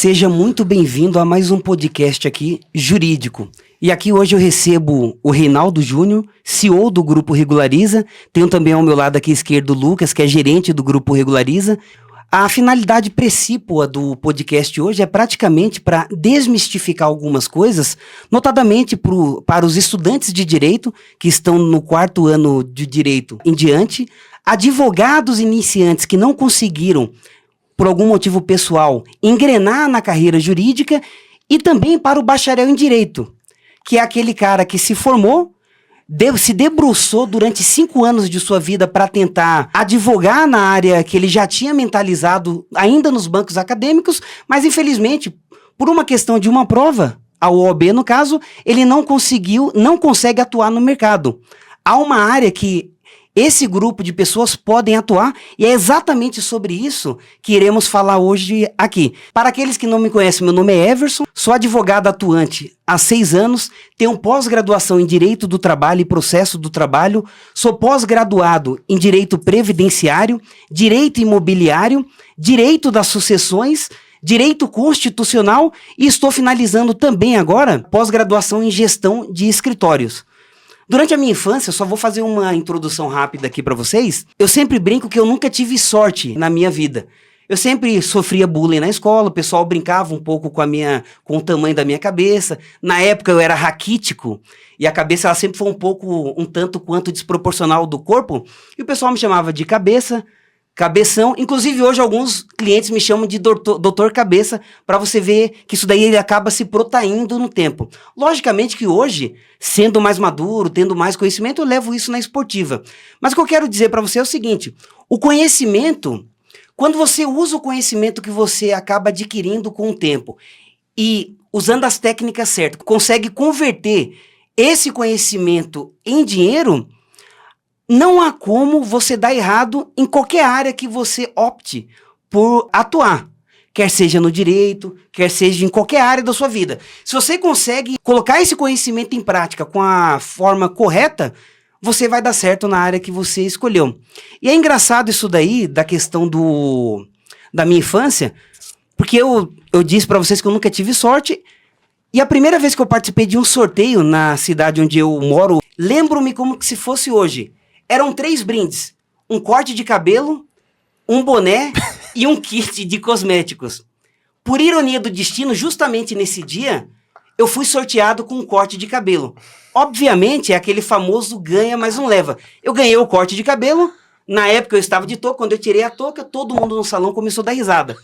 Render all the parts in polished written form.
Seja muito bem-vindo a mais um podcast aqui, jurídico. E aqui hoje eu recebo o Reinaldo Júnior, CEO do Grupo Regulariza. Tenho também ao meu lado aqui esquerdo o Lucas, que é gerente do Grupo Regulariza. A finalidade precípua do podcast hoje é praticamente para desmistificar algumas coisas, notadamente para os estudantes de direito que estão no 4º ano de direito em diante, advogados iniciantes que não conseguiram, por algum motivo pessoal, engrenar na carreira jurídica, e também para o bacharel em direito, que é aquele cara que se formou, se debruçou durante 5 anos de sua vida para tentar advogar na área que ele já tinha mentalizado ainda nos bancos acadêmicos, mas infelizmente, por uma questão de uma prova, a OAB no caso, ele não consegue atuar no mercado. Há uma área que esse grupo de pessoas podem atuar, e é exatamente sobre isso que iremos falar hoje aqui. Para aqueles que não me conhecem, meu nome é Everson, sou advogado atuante há 6 anos, tenho pós-graduação em Direito do Trabalho e Processo do Trabalho, sou pós-graduado em Direito Previdenciário, Direito Imobiliário, Direito das Sucessões, Direito Constitucional, e estou finalizando também agora pós-graduação em Gestão de Escritórios. Durante a minha infância, só vou fazer uma introdução rápida aqui para vocês, eu sempre brinco que eu nunca tive sorte na minha vida. Eu sempre sofria bullying na escola, o pessoal brincava um pouco com o tamanho da minha cabeça. Na época eu era raquítico, e a cabeça ela sempre foi um tanto quanto desproporcional do corpo, e o pessoal me chamava de cabeção. Inclusive hoje alguns clientes me chamam de doutor cabeça, para você ver que isso daí ele acaba se protaindo no tempo. Logicamente que hoje, sendo mais maduro, tendo mais conhecimento, eu levo isso na esportiva. Mas o que eu quero dizer para você é o seguinte: o conhecimento, quando você usa o conhecimento que você acaba adquirindo com o tempo e usando as técnicas certas, consegue converter esse conhecimento em dinheiro, não há como você dar errado em qualquer área que você opte por atuar. Quer seja no direito, quer seja em qualquer área da sua vida. Se você consegue colocar esse conhecimento em prática com a forma correta, você vai dar certo na área que você escolheu. E é engraçado isso daí, da questão da minha infância, porque eu disse para vocês que eu nunca tive sorte, e a primeira vez que eu participei de um sorteio na cidade onde eu moro, lembro-me como se fosse hoje. Eram 3 brindes: um corte de cabelo, um boné e um kit de cosméticos. Por ironia do destino, justamente nesse dia, eu fui sorteado com um corte de cabelo. Obviamente, é aquele famoso ganha, mas não leva. Eu ganhei o corte de cabelo, na época eu estava de touca, quando eu tirei a touca, todo mundo no salão começou a dar risada.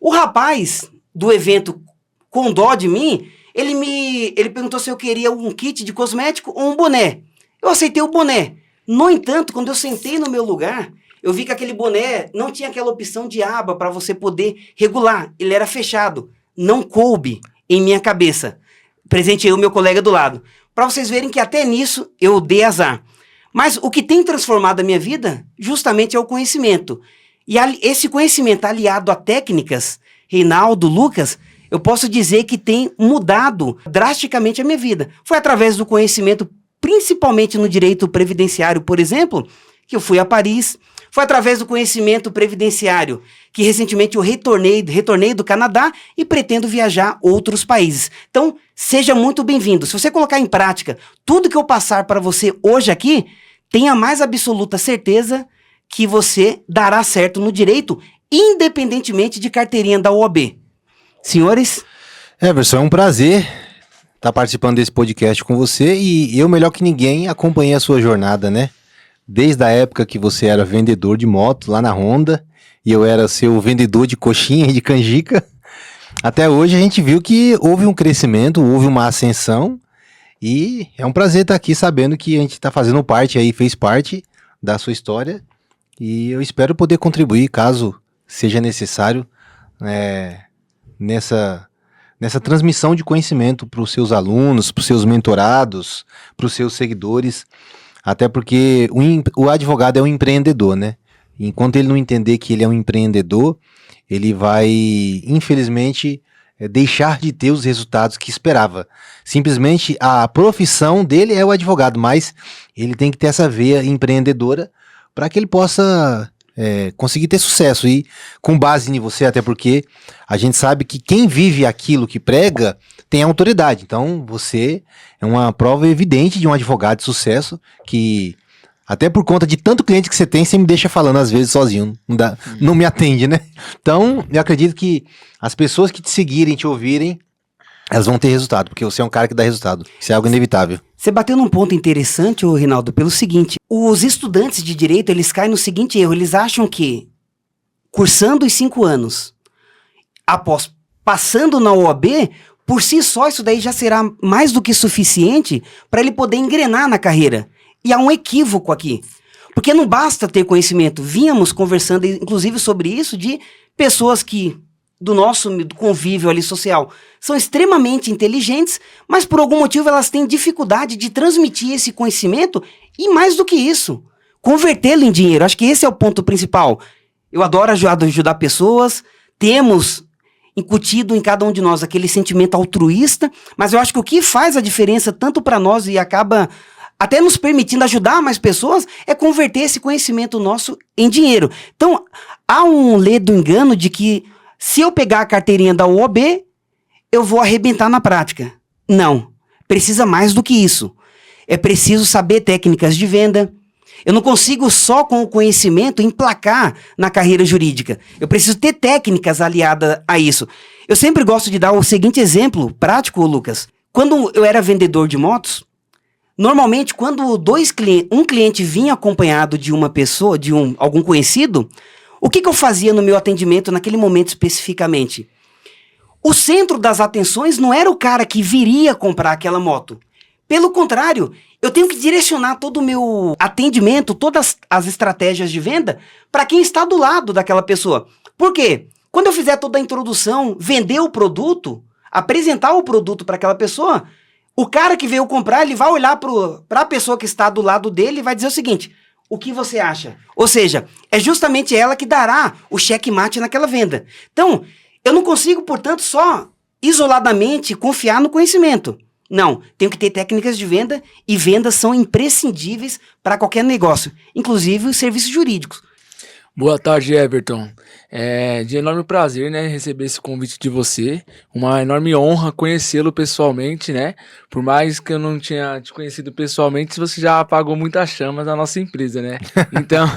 O rapaz do evento, com dó de mim, ele perguntou se eu queria um kit de cosmético ou um boné. Eu aceitei o boné. No entanto, quando eu sentei no meu lugar, eu vi que aquele boné não tinha aquela opção de aba para você poder regular. Ele era fechado. Não coube em minha cabeça. Presenteei o meu colega do lado. Para vocês verem que até nisso eu dei azar. Mas o que tem transformado a minha vida, justamente é o conhecimento. E esse conhecimento aliado a técnicas, Reinaldo, Lucas, eu posso dizer que tem mudado drasticamente a minha vida. Foi através do conhecimento, principalmente no direito previdenciário, por exemplo, que eu fui a Paris. Foi através do conhecimento previdenciário que recentemente eu retornei do Canadá e pretendo viajar a outros países. Então, seja muito bem-vindo. Se você colocar em prática tudo que eu passar para você hoje aqui, tenha a mais absoluta certeza que você dará certo no direito, independentemente de carteirinha da OAB. Senhores? Everson, é um prazer estar participando desse podcast com você, e eu, melhor que ninguém, acompanhei a sua jornada, né? Desde a época que você era vendedor de moto lá na Honda, e eu era seu vendedor de coxinha e de canjica, até hoje a gente viu que houve um crescimento, houve uma ascensão, e é um prazer estar aqui sabendo que a gente está fazendo parte aí, fez parte da sua história, e eu espero poder contribuir, caso seja necessário, nessa transmissão de conhecimento para os seus alunos, para os seus mentorados, para os seus seguidores, até porque o advogado é um empreendedor, né? Enquanto ele não entender que ele é um empreendedor, ele vai, infelizmente, deixar de ter os resultados que esperava. Simplesmente a profissão dele é o advogado, mas ele tem que ter essa veia empreendedora para que ele possa conseguir ter sucesso. E com base em você, até porque a gente sabe que quem vive aquilo que prega tem autoridade. Então você é uma prova evidente de um advogado de sucesso que, até por conta de tanto cliente que você me deixa falando às vezes sozinho, não me atende, né? Então eu acredito que as pessoas que te seguirem, te ouvirem, elas vão ter resultado, porque você é um cara que dá resultado. Isso é algo inevitável. Você bateu num ponto interessante, ô Rinaldo, pelo seguinte: os estudantes de direito, eles caem no seguinte erro: eles acham que, cursando os 5 anos, após passando na OAB, por si só isso daí já será mais do que suficiente para ele poder engrenar na carreira. E há um equívoco aqui, porque não basta ter conhecimento. Vínhamos conversando, inclusive, sobre isso, de pessoas que, do nosso convívio ali social, são extremamente inteligentes, mas por algum motivo elas têm dificuldade de transmitir esse conhecimento e, mais do que isso, convertê-lo em dinheiro. Acho que esse é o ponto principal. Eu adoro ajudar pessoas, temos incutido em cada um de nós aquele sentimento altruísta, mas eu acho que o que faz a diferença tanto para nós e acaba até nos permitindo ajudar mais pessoas é converter esse conhecimento nosso em dinheiro. Então, há um ledo engano de que se eu pegar a carteirinha da OAB, eu vou arrebentar na prática. Não. Precisa mais do que isso. É preciso saber técnicas de venda. Eu não consigo só com o conhecimento emplacar na carreira jurídica. Eu preciso ter técnicas aliadas a isso. Eu sempre gosto de dar o seguinte exemplo prático, Lucas. Quando eu era vendedor de motos, normalmente quando um cliente vinha acompanhado de uma pessoa, de algum conhecido, o que eu fazia no meu atendimento naquele momento especificamente? O centro das atenções não era o cara que viria comprar aquela moto. Pelo contrário, eu tenho que direcionar todo o meu atendimento, todas as estratégias de venda para quem está do lado daquela pessoa. Por quê? Quando eu fizer toda a introdução, vender o produto, apresentar o produto para aquela pessoa, o cara que veio comprar, ele vai olhar para a pessoa que está do lado dele e vai dizer o seguinte: o que você acha? Ou seja, é justamente ela que dará o checkmate naquela venda. Então, eu não consigo, portanto, só isoladamente confiar no conhecimento. Não, tenho que ter técnicas de venda e vendas são imprescindíveis para qualquer negócio, inclusive os serviços jurídicos. Boa tarde, Everton. É de enorme prazer, né, receber esse convite de você. Uma enorme honra conhecê-lo pessoalmente, né? Por mais que eu não tinha te conhecido pessoalmente, você já apagou muitas chamas na nossa empresa, né? Então,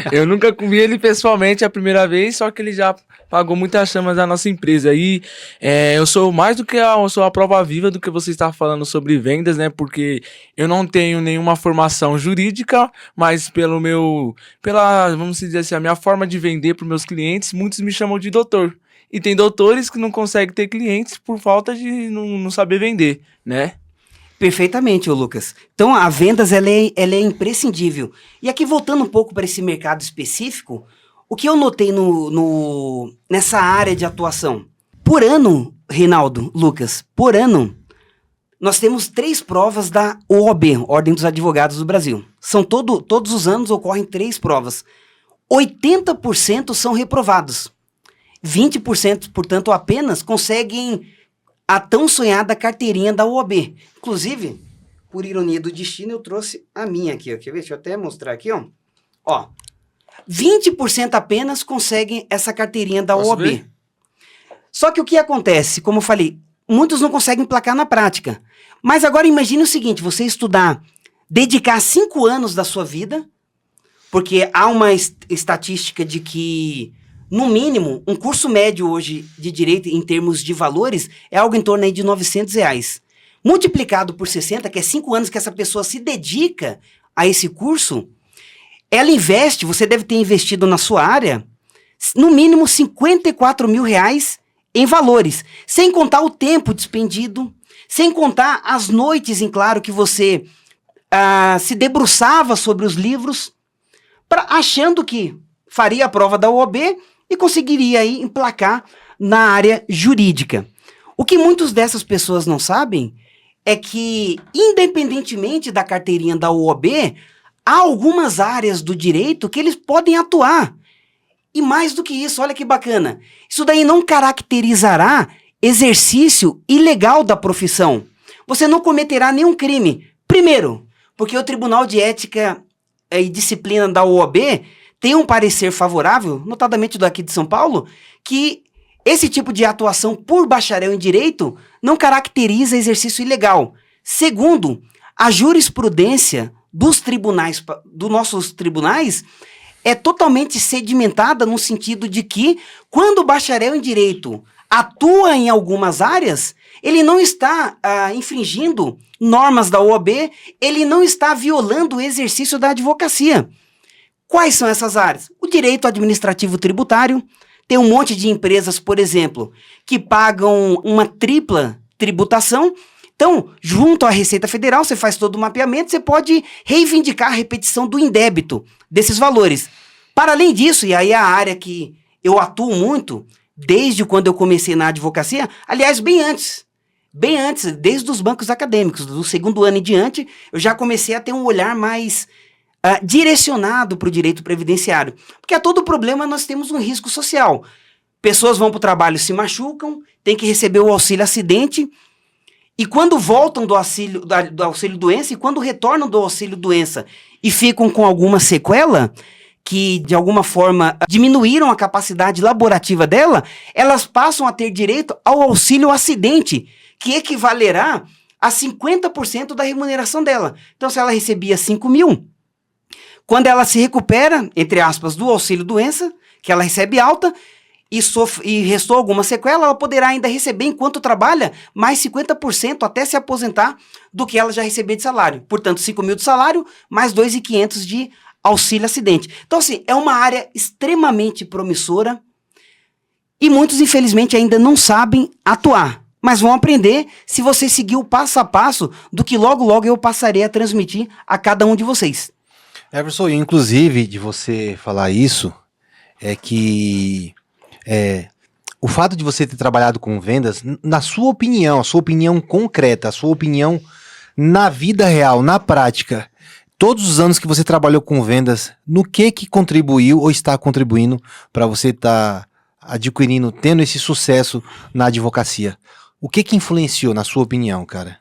eu nunca vi ele pessoalmente a primeira vez, só que ele já apagou muitas chamas na nossa empresa. E eu sou mais do que eu sou a prova viva do que você está falando sobre vendas, né? Porque eu não tenho nenhuma formação jurídica, mas vamos dizer assim, a minha forma de vender para os meus clientes, muitos me chamam de doutor. E tem doutores que não conseguem ter clientes por falta de não saber vender, né? Perfeitamente, ô Lucas. Então, a vendas ela é imprescindível. E aqui, voltando um pouco para esse mercado específico, o que eu notei nessa área de atuação? Por ano, Rinaldo, Lucas, por ano, nós temos 3 provas da OAB, Ordem dos Advogados do Brasil. Todos os anos ocorrem 3 provas. 80% são reprovados. 20%, portanto, apenas conseguem a tão sonhada carteirinha da OAB. Inclusive, por ironia do destino, eu trouxe a minha aqui. Ó. Quer ver? Deixa eu até mostrar aqui. Ó, 20% apenas conseguem essa carteirinha da OAB. Ver? Só que o que acontece? Como eu falei, muitos não conseguem emplacar na prática. Mas agora imagine o seguinte, você estudar, dedicar 5 anos da sua vida, porque há uma estatística de que, no mínimo, um curso médio hoje de direito, em termos de valores, é algo em torno aí de R$900. Multiplicado por 60, que é 5 anos que essa pessoa se dedica a esse curso, ela investe, você deve ter investido na sua área, no mínimo R$54 mil em valores, sem contar o tempo despendido, sem contar as noites, em claro, que você se debruçava sobre os livros, achando que faria a prova da OAB e conseguiria aí emplacar na área jurídica. O que muitas dessas pessoas não sabem é que, independentemente da carteirinha da OAB, há algumas áreas do direito que eles podem atuar. E mais do que isso, olha que bacana, isso daí não caracterizará exercício ilegal da profissão. Você não cometerá nenhum crime. Primeiro, porque o Tribunal de Ética e Disciplina da OAB tem um parecer favorável, notadamente do aqui de São Paulo, que esse tipo de atuação por bacharel em direito não caracteriza exercício ilegal. Segundo, a jurisprudência dos tribunais, dos nossos tribunais, é totalmente sedimentada no sentido de que, quando o bacharel em direito atua em algumas áreas, ele não está infringindo normas da OAB, ele não está violando o exercício da advocacia. Quais são essas áreas? O direito administrativo tributário. Tem um monte de empresas, por exemplo, que pagam uma tripla tributação. Então, junto à Receita Federal, você faz todo o mapeamento, você pode reivindicar a repetição do indébito desses valores. Para além disso, e aí é a área que eu atuo muito, desde quando eu comecei na advocacia, aliás, bem antes, desde os bancos acadêmicos, do segundo ano em diante, eu já comecei a ter um olhar mais direcionado para o direito previdenciário. Porque a todo problema nós temos um risco social. Pessoas vão para o trabalho, se machucam, têm que receber o auxílio acidente, e quando voltam do auxílio doença, e quando retornam do auxílio doença e ficam com alguma sequela, que de alguma forma diminuíram a capacidade laborativa dela, elas passam a ter direito ao auxílio acidente, que equivalerá a 50% da remuneração dela. Então, se ela recebia 5 mil, quando ela se recupera, entre aspas, do auxílio doença, que ela recebe alta, e restou alguma sequela, ela poderá ainda receber, enquanto trabalha, mais 50% até se aposentar do que ela já recebia de salário. Portanto, 5 mil de salário, mais 2.500 de auxílio acidente. Então, assim, é uma área extremamente promissora e muitos, infelizmente, ainda não sabem atuar. Mas vão aprender se você seguir o passo a passo do que logo, logo eu passarei a transmitir a cada um de vocês. Everson, inclusive de você falar isso, é que o fato de você ter trabalhado com vendas, na sua opinião, a sua opinião concreta, a sua opinião na vida real, na prática, todos os anos que você trabalhou com vendas, no que contribuiu ou está contribuindo para você estar adquirindo, tendo esse sucesso na advocacia? O que influenciou, na sua opinião, cara?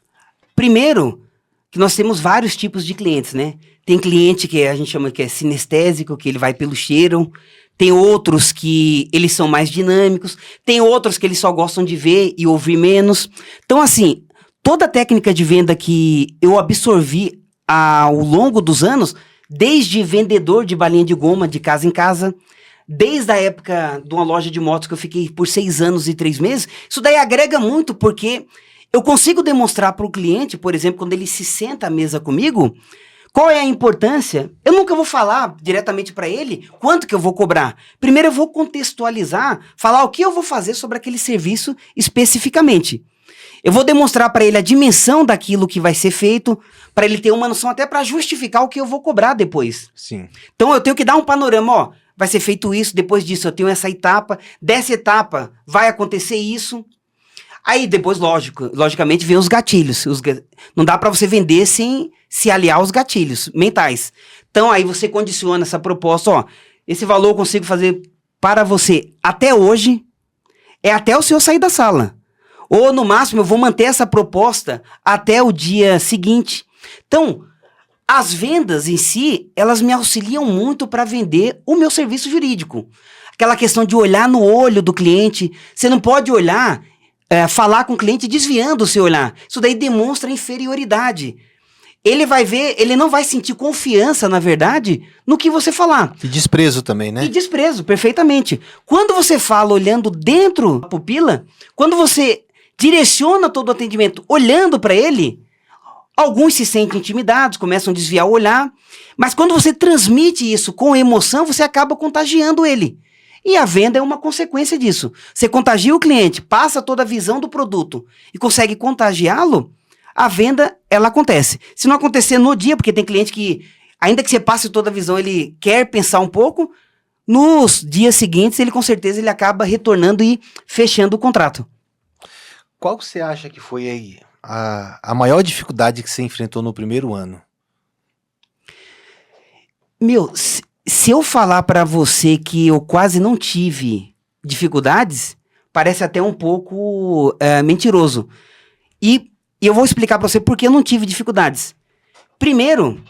Primeiro, que nós temos vários tipos de clientes, né? Tem cliente que a gente chama que é sinestésico, que ele vai pelo cheiro. Tem outros que eles são mais dinâmicos. Tem outros que eles só gostam de ver e ouvir menos. Então, assim, toda a técnica de venda que eu absorvi ao longo dos anos, desde vendedor de balinha de goma de casa em casa, desde a época de uma loja de motos que eu fiquei por 6 anos e 3 meses, isso daí agrega muito, porque eu consigo demonstrar para o cliente, por exemplo, quando ele se senta à mesa comigo, qual é a importância. Eu nunca vou falar diretamente para ele quanto que eu vou cobrar. Primeiro eu vou contextualizar, falar o que eu vou fazer sobre aquele serviço especificamente. Eu vou demonstrar para ele a dimensão daquilo que vai ser feito, para ele ter uma noção até para justificar o que eu vou cobrar depois. Sim. Então eu tenho que dar um panorama, ó, vai ser feito isso, depois disso eu tenho essa etapa, dessa etapa vai acontecer isso. Aí depois, logicamente, vem os gatilhos. Não dá para você vender sem se aliar aos gatilhos mentais. Então aí você condiciona essa proposta, ó, esse valor eu consigo fazer para você até hoje, é até o senhor sair da sala. Ou no máximo eu vou manter essa proposta até o dia seguinte. Então, as vendas em si, elas me auxiliam muito para vender o meu serviço jurídico. Aquela questão de olhar no olho do cliente. Você não pode olhar, falar com o cliente desviando o seu olhar. Isso daí demonstra inferioridade. Ele vai ver, ele não vai sentir confiança, na verdade, no que você falar. E desprezo também, né? E desprezo, perfeitamente. Quando você fala olhando dentro da pupila, quando você direciona todo o atendimento olhando para ele, alguns se sentem intimidados, começam a desviar o olhar, mas quando você transmite isso com emoção, você acaba contagiando ele. E a venda é uma consequência disso. Você contagia o cliente, passa toda a visão do produto e consegue contagiá-lo, a venda, ela acontece. Se não acontecer no dia, porque tem cliente que, ainda que você passe toda a visão, ele quer pensar um pouco, nos dias seguintes, ele com certeza ele acaba retornando e fechando o contrato. Qual você acha que foi aí a maior dificuldade que você enfrentou no primeiro ano? Meu, se eu falar pra você que eu quase não tive dificuldades, parece até um pouco mentiroso. E eu vou explicar pra você por que eu não tive dificuldades. Primeiro,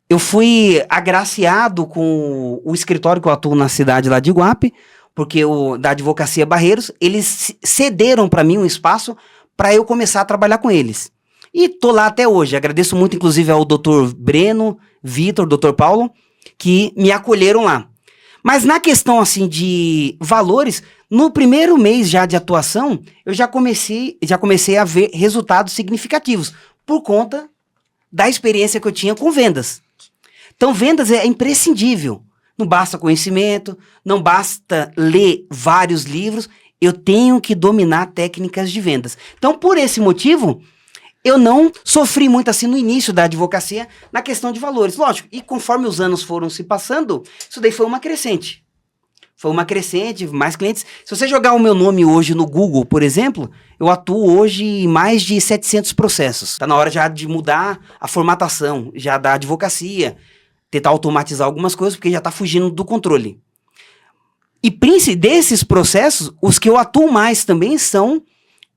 eu fui agraciado com o escritório que eu atuo na cidade lá de Iguape, porque da Advocacia Barreiros, eles cederam para mim um espaço para eu começar a trabalhar com eles. E tô lá até hoje. Agradeço muito, inclusive, ao Dr. Breno, Vitor, Dr. Paulo, que me acolheram lá. Mas na questão, assim, de valores, no primeiro mês já de atuação, eu já comecei a ver resultados significativos, por conta da experiência que eu tinha com vendas. Então, vendas é imprescindível. Não basta conhecimento, não basta ler vários livros, eu tenho que dominar técnicas de vendas. Então, por esse motivo, eu não sofri muito assim no início da advocacia na questão de valores. Lógico, e conforme os anos foram se passando, isso daí foi uma crescente. Foi uma crescente, mais clientes. Se você jogar o meu nome hoje no Google, por exemplo, eu atuo hoje em mais de 700 processos. Está na hora já de mudar a formatação, já da advocacia, tentar automatizar algumas coisas, porque já está fugindo do controle. E desses processos, os que eu atuo mais também são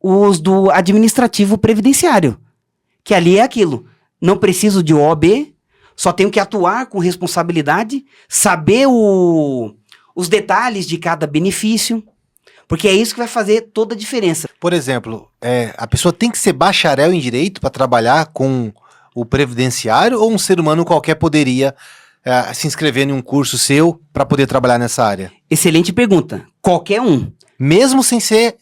os do administrativo previdenciário. Que ali é aquilo. Não preciso de OAB, só tenho que atuar com responsabilidade, saber os detalhes de cada benefício, porque é isso que vai fazer toda a diferença. Por exemplo, a pessoa tem que ser bacharel em direito para trabalhar com o previdenciário ou um ser humano qualquer poderia se inscrever em um curso seu para poder trabalhar nessa área? Excelente pergunta. Qualquer um. Mesmo sem ser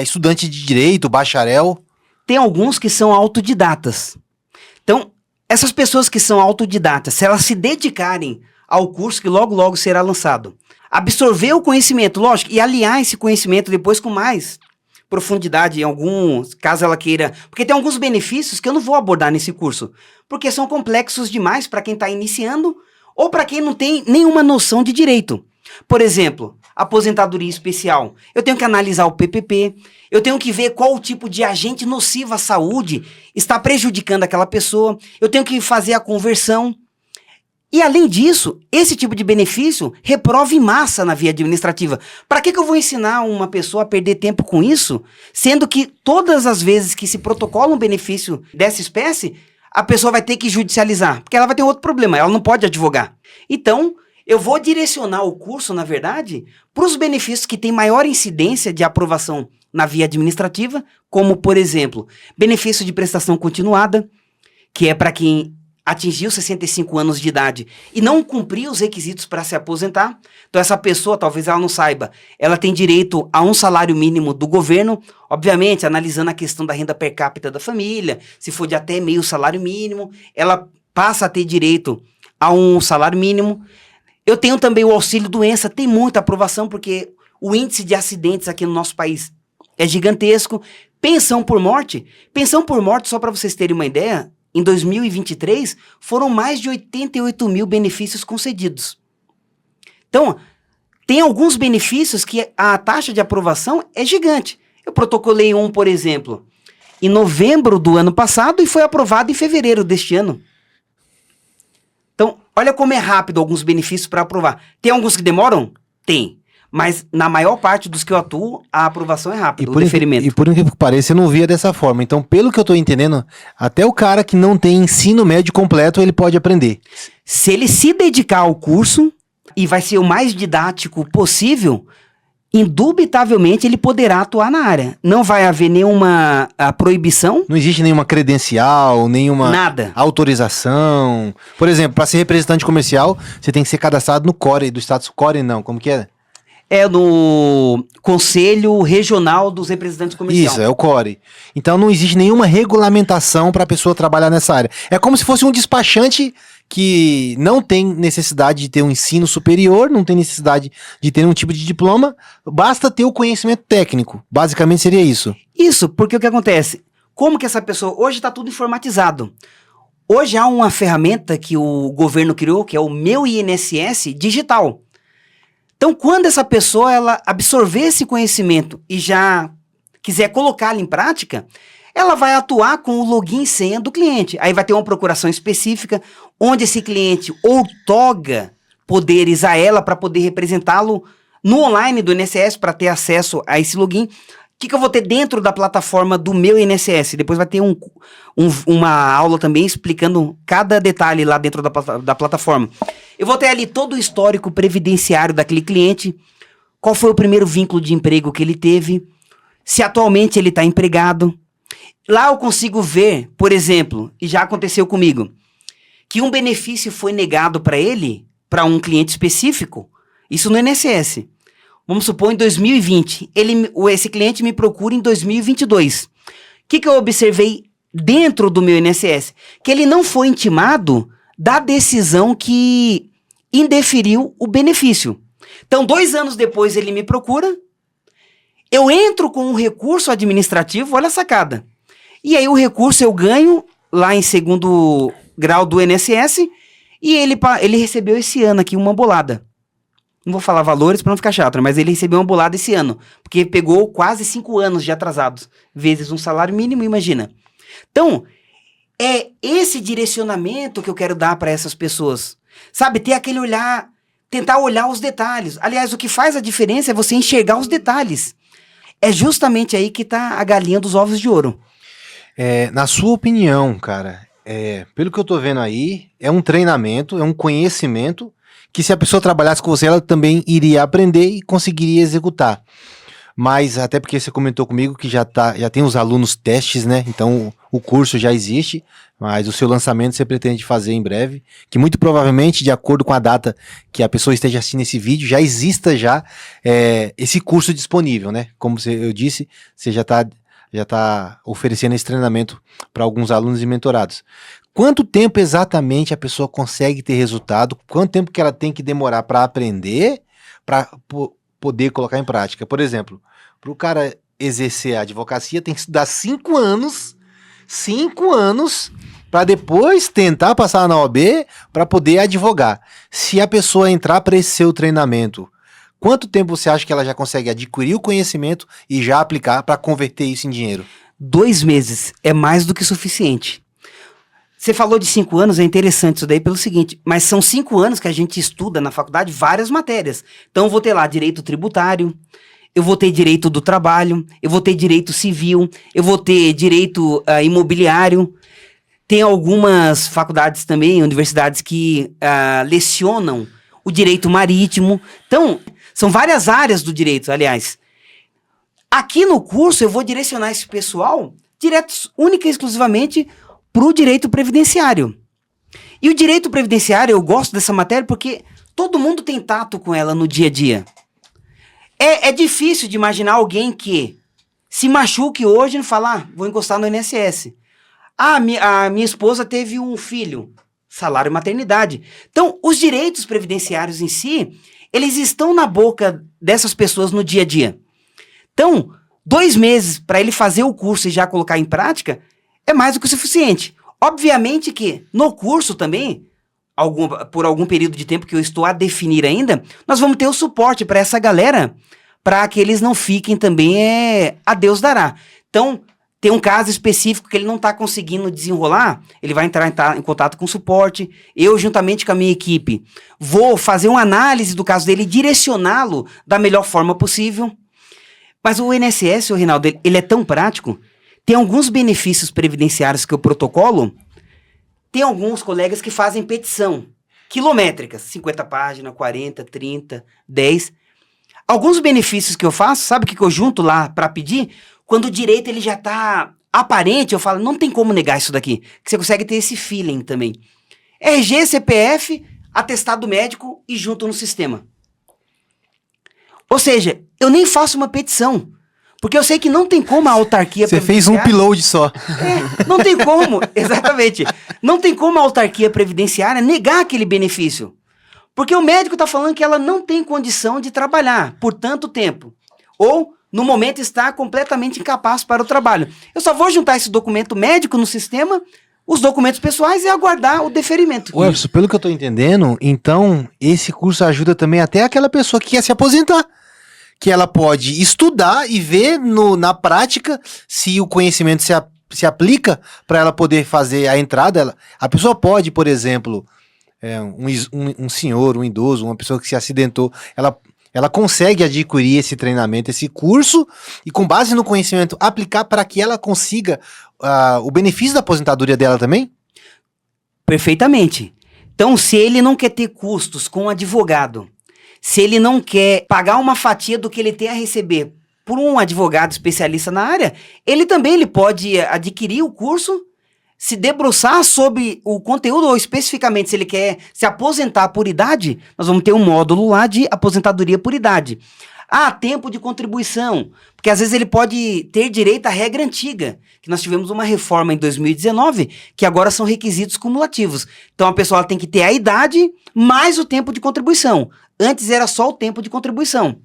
estudante de direito, bacharel? Tem alguns que são autodidatas. Então, essas pessoas que são autodidatas, se elas se dedicarem ao curso que logo, logo será lançado, absorver o conhecimento, lógico, e aliar esse conhecimento depois com mais profundidade em alguns, caso ela queira, porque tem alguns benefícios que eu não vou abordar nesse curso, porque são complexos demais para quem está iniciando ou para quem não tem nenhuma noção de direito. Por exemplo, aposentadoria especial. Eu tenho que analisar o PPP, eu tenho que ver qual o tipo de agente nocivo à saúde está prejudicando aquela pessoa, eu tenho que fazer a conversão. E além disso, esse tipo de benefício reprova em massa na via administrativa. Para que eu vou ensinar uma pessoa a perder tempo com isso, sendo que todas as vezes que se protocola um benefício dessa espécie, a pessoa vai ter que judicializar, porque ela vai ter outro problema, ela não pode advogar. Então, eu vou direcionar o curso, na verdade, para os benefícios que têm maior incidência de aprovação na via administrativa, como, por exemplo, benefício de prestação continuada, que é para quem atingiu 65 anos de idade e não cumpriu os requisitos para se aposentar. Então essa pessoa, talvez ela não saiba, ela tem direito a um salário mínimo do governo, obviamente analisando a questão da renda per capita da família, se for de até meio salário mínimo, ela passa a ter direito a um salário mínimo. Eu tenho também o auxílio doença, tem muita aprovação porque o índice de acidentes aqui no nosso país é gigantesco. Pensão por morte, só para vocês terem uma ideia, em 2023, foram mais de 88 mil benefícios concedidos. Então, tem alguns benefícios que a taxa de aprovação é gigante. Eu protocolei um, por exemplo, em novembro do ano passado e foi aprovado em fevereiro deste ano. Então, olha como é rápido alguns benefícios para aprovar. Tem alguns que demoram? Tem. Mas na maior parte dos que eu atuo, a aprovação é rápida, o deferimento. E por incrível que pareça, eu não via dessa forma. Então, pelo que eu tô entendendo, até o cara que não tem ensino médio completo, ele pode aprender. Se ele se dedicar ao curso, e vai ser o mais didático possível, indubitavelmente ele poderá atuar na área. Não vai haver nenhuma proibição. Não existe nenhuma credencial, nenhuma Nada. Autorização. Por exemplo, para ser representante comercial, você tem que ser cadastrado no CORE, do status CORE, não. Como que é? É no Conselho Regional dos Representantes Comerciais. Isso, é o CORE. Então não existe nenhuma regulamentação para a pessoa trabalhar nessa área. É como se fosse um despachante que não tem necessidade de ter um ensino superior, não tem necessidade de ter um tipo de diploma, basta ter o conhecimento técnico. Basicamente seria isso. Isso, porque o que acontece? Como que essa pessoa... Hoje está tudo informatizado. Hoje há uma ferramenta que o governo criou, que é o Meu INSS Digital. Então, quando essa pessoa ela absorver esse conhecimento e já quiser colocá-lo em prática, ela vai atuar com o login e senha do cliente. Aí vai ter uma procuração específica, onde esse cliente outorga poderes a ela para poder representá-lo no online do INSS para ter acesso a esse login. que eu vou ter dentro da plataforma do meu INSS? Depois vai ter uma aula também explicando cada detalhe lá dentro da plataforma. Eu vou ter ali todo o histórico previdenciário daquele cliente, qual foi o primeiro vínculo de emprego que ele teve, se atualmente ele está empregado. Lá eu consigo ver, por exemplo, e já aconteceu comigo, que um benefício foi negado para ele, para um cliente específico, isso no INSS. Vamos supor, em 2020, esse cliente me procura em 2022. O que eu observei dentro do meu INSS? Que ele não foi intimado da decisão que indeferiu o benefício. Então, 2 anos depois ele me procura, eu entro com um recurso administrativo, olha a sacada. E aí o recurso eu ganho lá em segundo grau do INSS e ele recebeu esse ano aqui uma bolada. Não vou falar valores para não ficar chato, mas ele recebeu uma bolada esse ano, porque pegou quase 5 anos de atrasados, vezes um salário mínimo, imagina. Então, é esse direcionamento que eu quero dar para essas pessoas. Sabe, ter aquele olhar, tentar olhar os detalhes. Aliás, o que faz a diferença é você enxergar os detalhes. É justamente aí que tá a galinha dos ovos de ouro. Na sua opinião, cara, pelo que eu tô vendo aí, é um treinamento, é um conhecimento que se a pessoa trabalhasse com você, ela também iria aprender e conseguiria executar. Mas, até porque você comentou comigo que já tem os alunos testes, né? Então, o curso já existe, mas o seu lançamento você pretende fazer em breve, que muito provavelmente, de acordo com a data que a pessoa esteja assistindo esse vídeo, já exista esse curso disponível, né? Como eu disse, você já está oferecendo esse treinamento para alguns alunos e mentorados. Quanto tempo exatamente a pessoa consegue ter resultado? Quanto tempo que ela tem que demorar para aprender, para poder colocar em prática? Por exemplo, para o cara exercer a advocacia, tem que estudar 5 anos, 5 anos, para depois tentar passar na OAB para poder advogar. Se a pessoa entrar para esse seu treinamento, quanto tempo você acha que ela já consegue adquirir o conhecimento e já aplicar para converter isso em dinheiro? 2 meses é mais do que suficiente. Você falou de 5 anos, é interessante isso daí pelo seguinte, mas são 5 anos que a gente estuda na faculdade várias matérias. Então eu vou ter lá direito tributário, eu vou ter direito do trabalho, eu vou ter direito civil, eu vou ter direito imobiliário. Tem algumas faculdades também, universidades que lecionam o direito marítimo. Então, são várias áreas do direito, aliás. Aqui no curso eu vou direcionar esse pessoal direto, única e exclusivamente para o direito previdenciário. E o direito previdenciário, eu gosto dessa matéria porque todo mundo tem tato com ela no dia a dia. É difícil de imaginar alguém que se machuque hoje e falar, vou encostar no INSS. A minha esposa teve um filho, salário maternidade. Então, os direitos previdenciários em si, eles estão na boca dessas pessoas no dia a dia. Então, 2 meses para ele fazer o curso e já colocar em prática, é mais do que o suficiente. Obviamente que no curso também, por algum período de tempo que eu estou a definir ainda, nós vamos ter o suporte para essa galera, para que eles não fiquem também a Deus dará. Então, tem um caso específico que ele não está conseguindo desenrolar, ele vai entrar em contato com o suporte, eu juntamente com a minha equipe vou fazer uma análise do caso dele e direcioná-lo da melhor forma possível. Mas o INSS, o Rinaldo, ele é tão prático. Tem alguns benefícios previdenciários que eu protocolo, tem alguns colegas que fazem petição, quilométricas, 50 páginas, 40, 30, 10. Alguns benefícios que eu faço, sabe o que eu junto lá para pedir? Quando o direito ele já está aparente, eu falo, não tem como negar isso daqui, que você consegue ter esse feeling também. RG, CPF, atestado médico e junto no sistema. Ou seja, eu nem faço uma petição. Porque eu sei que não tem como a autarquia Você fez um upload só. Não tem como, exatamente. Não tem como a autarquia previdenciária negar aquele benefício. Porque o médico está falando que ela não tem condição de trabalhar por tanto tempo. Ou, no momento, está completamente incapaz para o trabalho. Eu só vou juntar esse documento médico no sistema, os documentos pessoais e aguardar o deferimento. Ué, pelo que eu estou entendendo, então, esse curso ajuda também até aquela pessoa que quer se aposentar. Que ela pode estudar e ver na prática se o conhecimento se aplica para ela poder fazer a entrada. A pessoa pode, por exemplo, um senhor, um idoso, uma pessoa que se acidentou, ela ela consegue adquirir esse treinamento, esse curso, e com base no conhecimento aplicar para que ela consiga o benefício da aposentadoria dela também? Perfeitamente. Então, se ele não quer ter custos com um advogado, se ele não quer pagar uma fatia do que ele tem a receber por um advogado especialista na área, ele pode adquirir o curso, se debruçar sobre o conteúdo, ou especificamente se ele quer se aposentar por idade, nós vamos ter um módulo lá de aposentadoria por idade. Tempo de contribuição, porque às vezes ele pode ter direito à regra antiga, que nós tivemos uma reforma em 2019, que agora são requisitos cumulativos. Então a pessoa tem que ter a idade mais o tempo de contribuição. Antes era só o tempo de contribuição.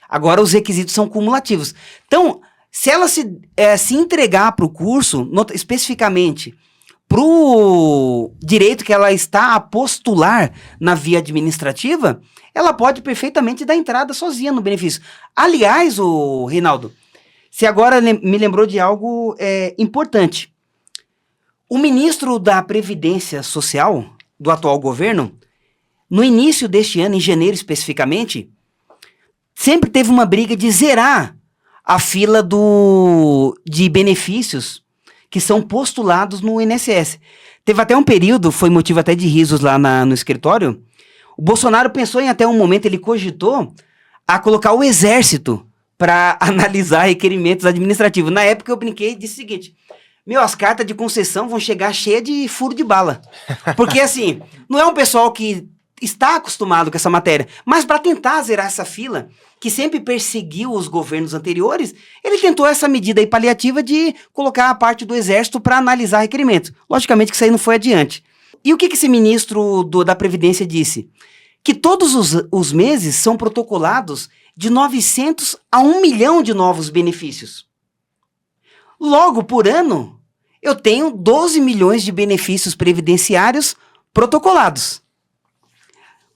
Agora os requisitos são cumulativos. Então, se ela se entregar para o curso, especificamente para o direito que ela está a postular na via administrativa, ela pode perfeitamente dar entrada sozinha no benefício. Aliás, Reinaldo, você agora me lembrou de algo importante. O ministro da Previdência Social do atual governo, no início deste ano, em janeiro especificamente, sempre teve uma briga de zerar a fila de benefícios que são postulados no INSS. Teve até um período, foi motivo até de risos lá no escritório, o Bolsonaro pensou em até um momento, ele cogitou a colocar o exército para analisar requerimentos administrativos. Na época eu brinquei e disse o seguinte: as cartas de concessão vão chegar cheias de furo de bala. Porque assim, não é um pessoal que está acostumado com essa matéria, mas para tentar zerar essa fila, que sempre perseguiu os governos anteriores, ele tentou essa medida aí paliativa de colocar a parte do exército para analisar requerimentos. Logicamente que isso aí não foi adiante. E o que esse ministro da Previdência disse? Que todos os meses são protocolados de 900 a 1 milhão de novos benefícios. Logo, por ano, eu tenho 12 milhões de benefícios previdenciários protocolados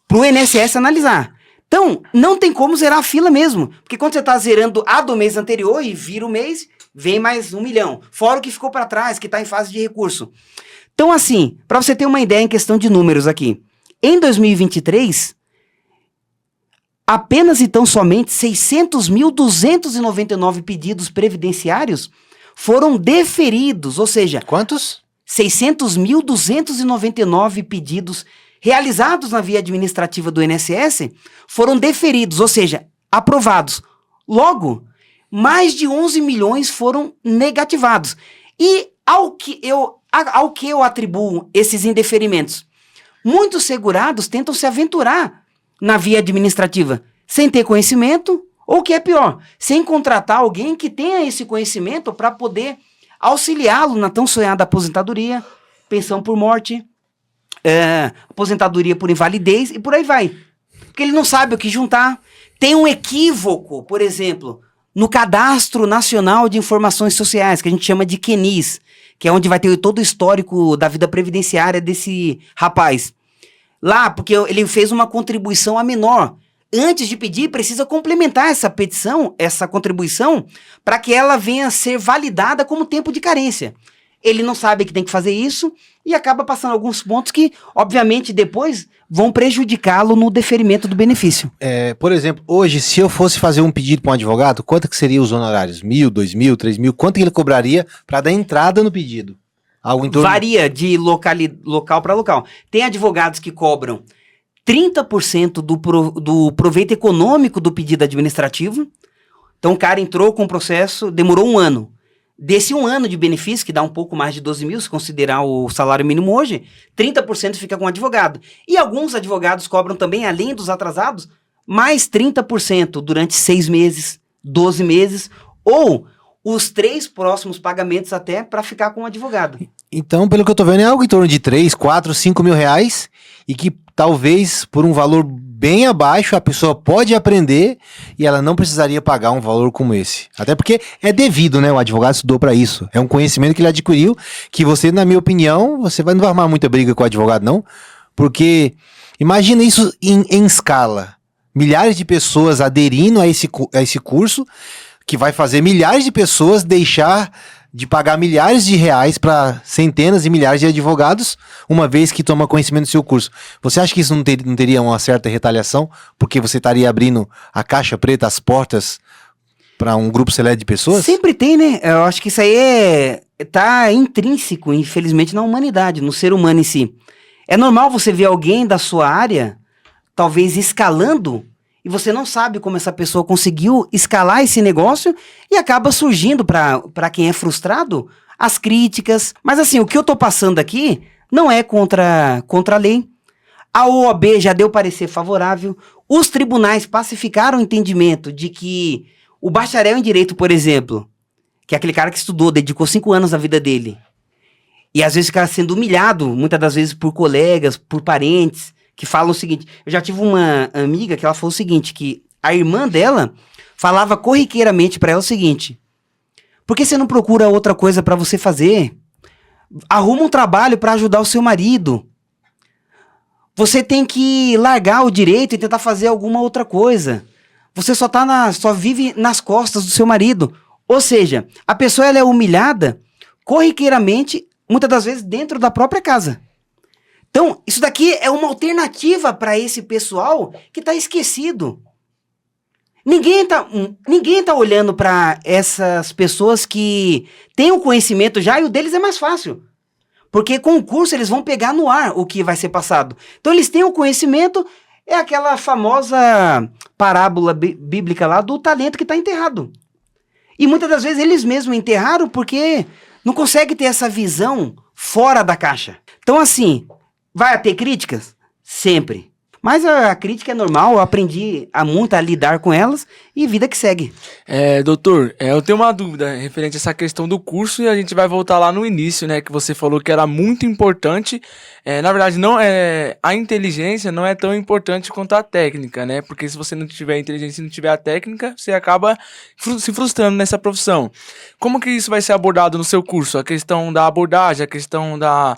para o INSS analisar. Então, não tem como zerar a fila mesmo. Porque quando você está zerando a do mês anterior e vira o mês, vem mais 1 milhão. Fora o que ficou para trás, que está em fase de recurso. Então, assim, para você ter uma ideia em questão de números aqui, em 2023, apenas e tão somente 600.299 pedidos previdenciários foram deferidos, ou seja... Quantos? 600.299 pedidos realizados na via administrativa do INSS foram deferidos, ou seja, aprovados. Logo, mais de 11 milhões foram negativados. E ao que eu atribuo esses indeferimentos? Muitos segurados tentam se aventurar na via administrativa sem ter conhecimento, ou o que é pior, sem contratar alguém que tenha esse conhecimento para poder auxiliá-lo na tão sonhada aposentadoria, pensão por morte, aposentadoria por invalidez e por aí vai. Porque ele não sabe o que juntar. Tem um equívoco, por exemplo, no Cadastro Nacional de Informações Sociais, que a gente chama de QNIS, que é onde vai ter todo o histórico da vida previdenciária desse rapaz. Lá, porque ele fez uma contribuição a menor. Antes de pedir, precisa complementar essa petição, essa contribuição, para que ela venha a ser validada como tempo de carência. Ele não sabe que tem que fazer isso e acaba passando alguns pontos que, obviamente, depois vão prejudicá-lo no deferimento do benefício. Por exemplo, hoje, se eu fosse fazer um pedido para um advogado, quanto que seriam os honorários? 1.000, 2.000, 3.000? Quanto ele cobraria para dar entrada no pedido? Algo em torno... Varia de local para local. Tem advogados que cobram 30% do proveito econômico do pedido administrativo. Então, o cara entrou com o processo, demorou 1 ano. Desse 1 ano de benefício, que dá um pouco mais de 12 mil, se considerar o salário mínimo hoje, 30% fica com o advogado. E alguns advogados cobram também, além dos atrasados, mais 30% durante 6 meses, 12 meses, ou os 3 próximos pagamentos até para ficar com o advogado. Então, pelo que eu tô vendo, é algo em torno de 3, 4, 5 mil reais, e que talvez por um valor bem abaixo a pessoa pode aprender e ela não precisaria pagar um valor como esse. Até porque é devido, né? O advogado estudou para isso. É um conhecimento que ele adquiriu, que você, na minha opinião, não vai arrumar muita briga com o advogado, não. Porque imagina isso em escala. Milhares de pessoas aderindo a esse curso, que vai fazer milhares de pessoas deixar de pagar milhares de reais para centenas e milhares de advogados, uma vez que toma conhecimento do seu curso. Você acha que isso não teria uma certa retaliação? Porque você estaria abrindo a caixa preta, as portas para um grupo seleto de pessoas? Sempre tem, né? Eu acho que isso aí tá intrínseco, infelizmente, na humanidade, no ser humano em si. É normal você ver alguém da sua área, talvez escalando, e você não sabe como essa pessoa conseguiu escalar esse negócio e acaba surgindo para quem é frustrado as críticas. Mas assim, o que eu tô passando aqui não é contra a lei. A OAB já deu parecer favorável. Os tribunais pacificaram o entendimento de que o bacharel em direito, por exemplo, que é aquele cara que estudou, dedicou 5 anos da vida dele, e às vezes fica sendo humilhado, muitas das vezes por colegas, por parentes, que falam o seguinte. Eu já tive uma amiga que ela falou o seguinte, que a irmã dela falava corriqueiramente pra ela o seguinte: por que você não procura outra coisa pra você fazer? Arruma um trabalho pra ajudar o seu marido. Você tem que largar o direito e tentar fazer alguma outra coisa. Você só vive nas costas do seu marido. Ou seja, a pessoa ela é humilhada corriqueiramente, muitas das vezes dentro da própria casa. Então, isso daqui é uma alternativa para esse pessoal que está esquecido. Ninguém tá olhando para essas pessoas que têm o conhecimento já, e o deles é mais fácil. Porque com o curso eles vão pegar no ar o que vai ser passado. Então eles têm o conhecimento, é aquela famosa parábola bíblica lá do talento que está enterrado. E muitas das vezes eles mesmos enterraram porque não conseguem ter essa visão fora da caixa. Então assim, vai ter críticas? Sempre. Mas a crítica é normal, eu aprendi muito a lidar com elas e vida que segue. Doutor, eu tenho uma dúvida referente a essa questão do curso e a gente vai voltar lá no início, né, que você falou que era muito importante. Na verdade, a inteligência não é tão importante quanto a técnica, né, porque se você não tiver a inteligência e não tiver a técnica, você acaba se frustrando nessa profissão. Como que isso vai ser abordado no seu curso? A questão da abordagem, a questão da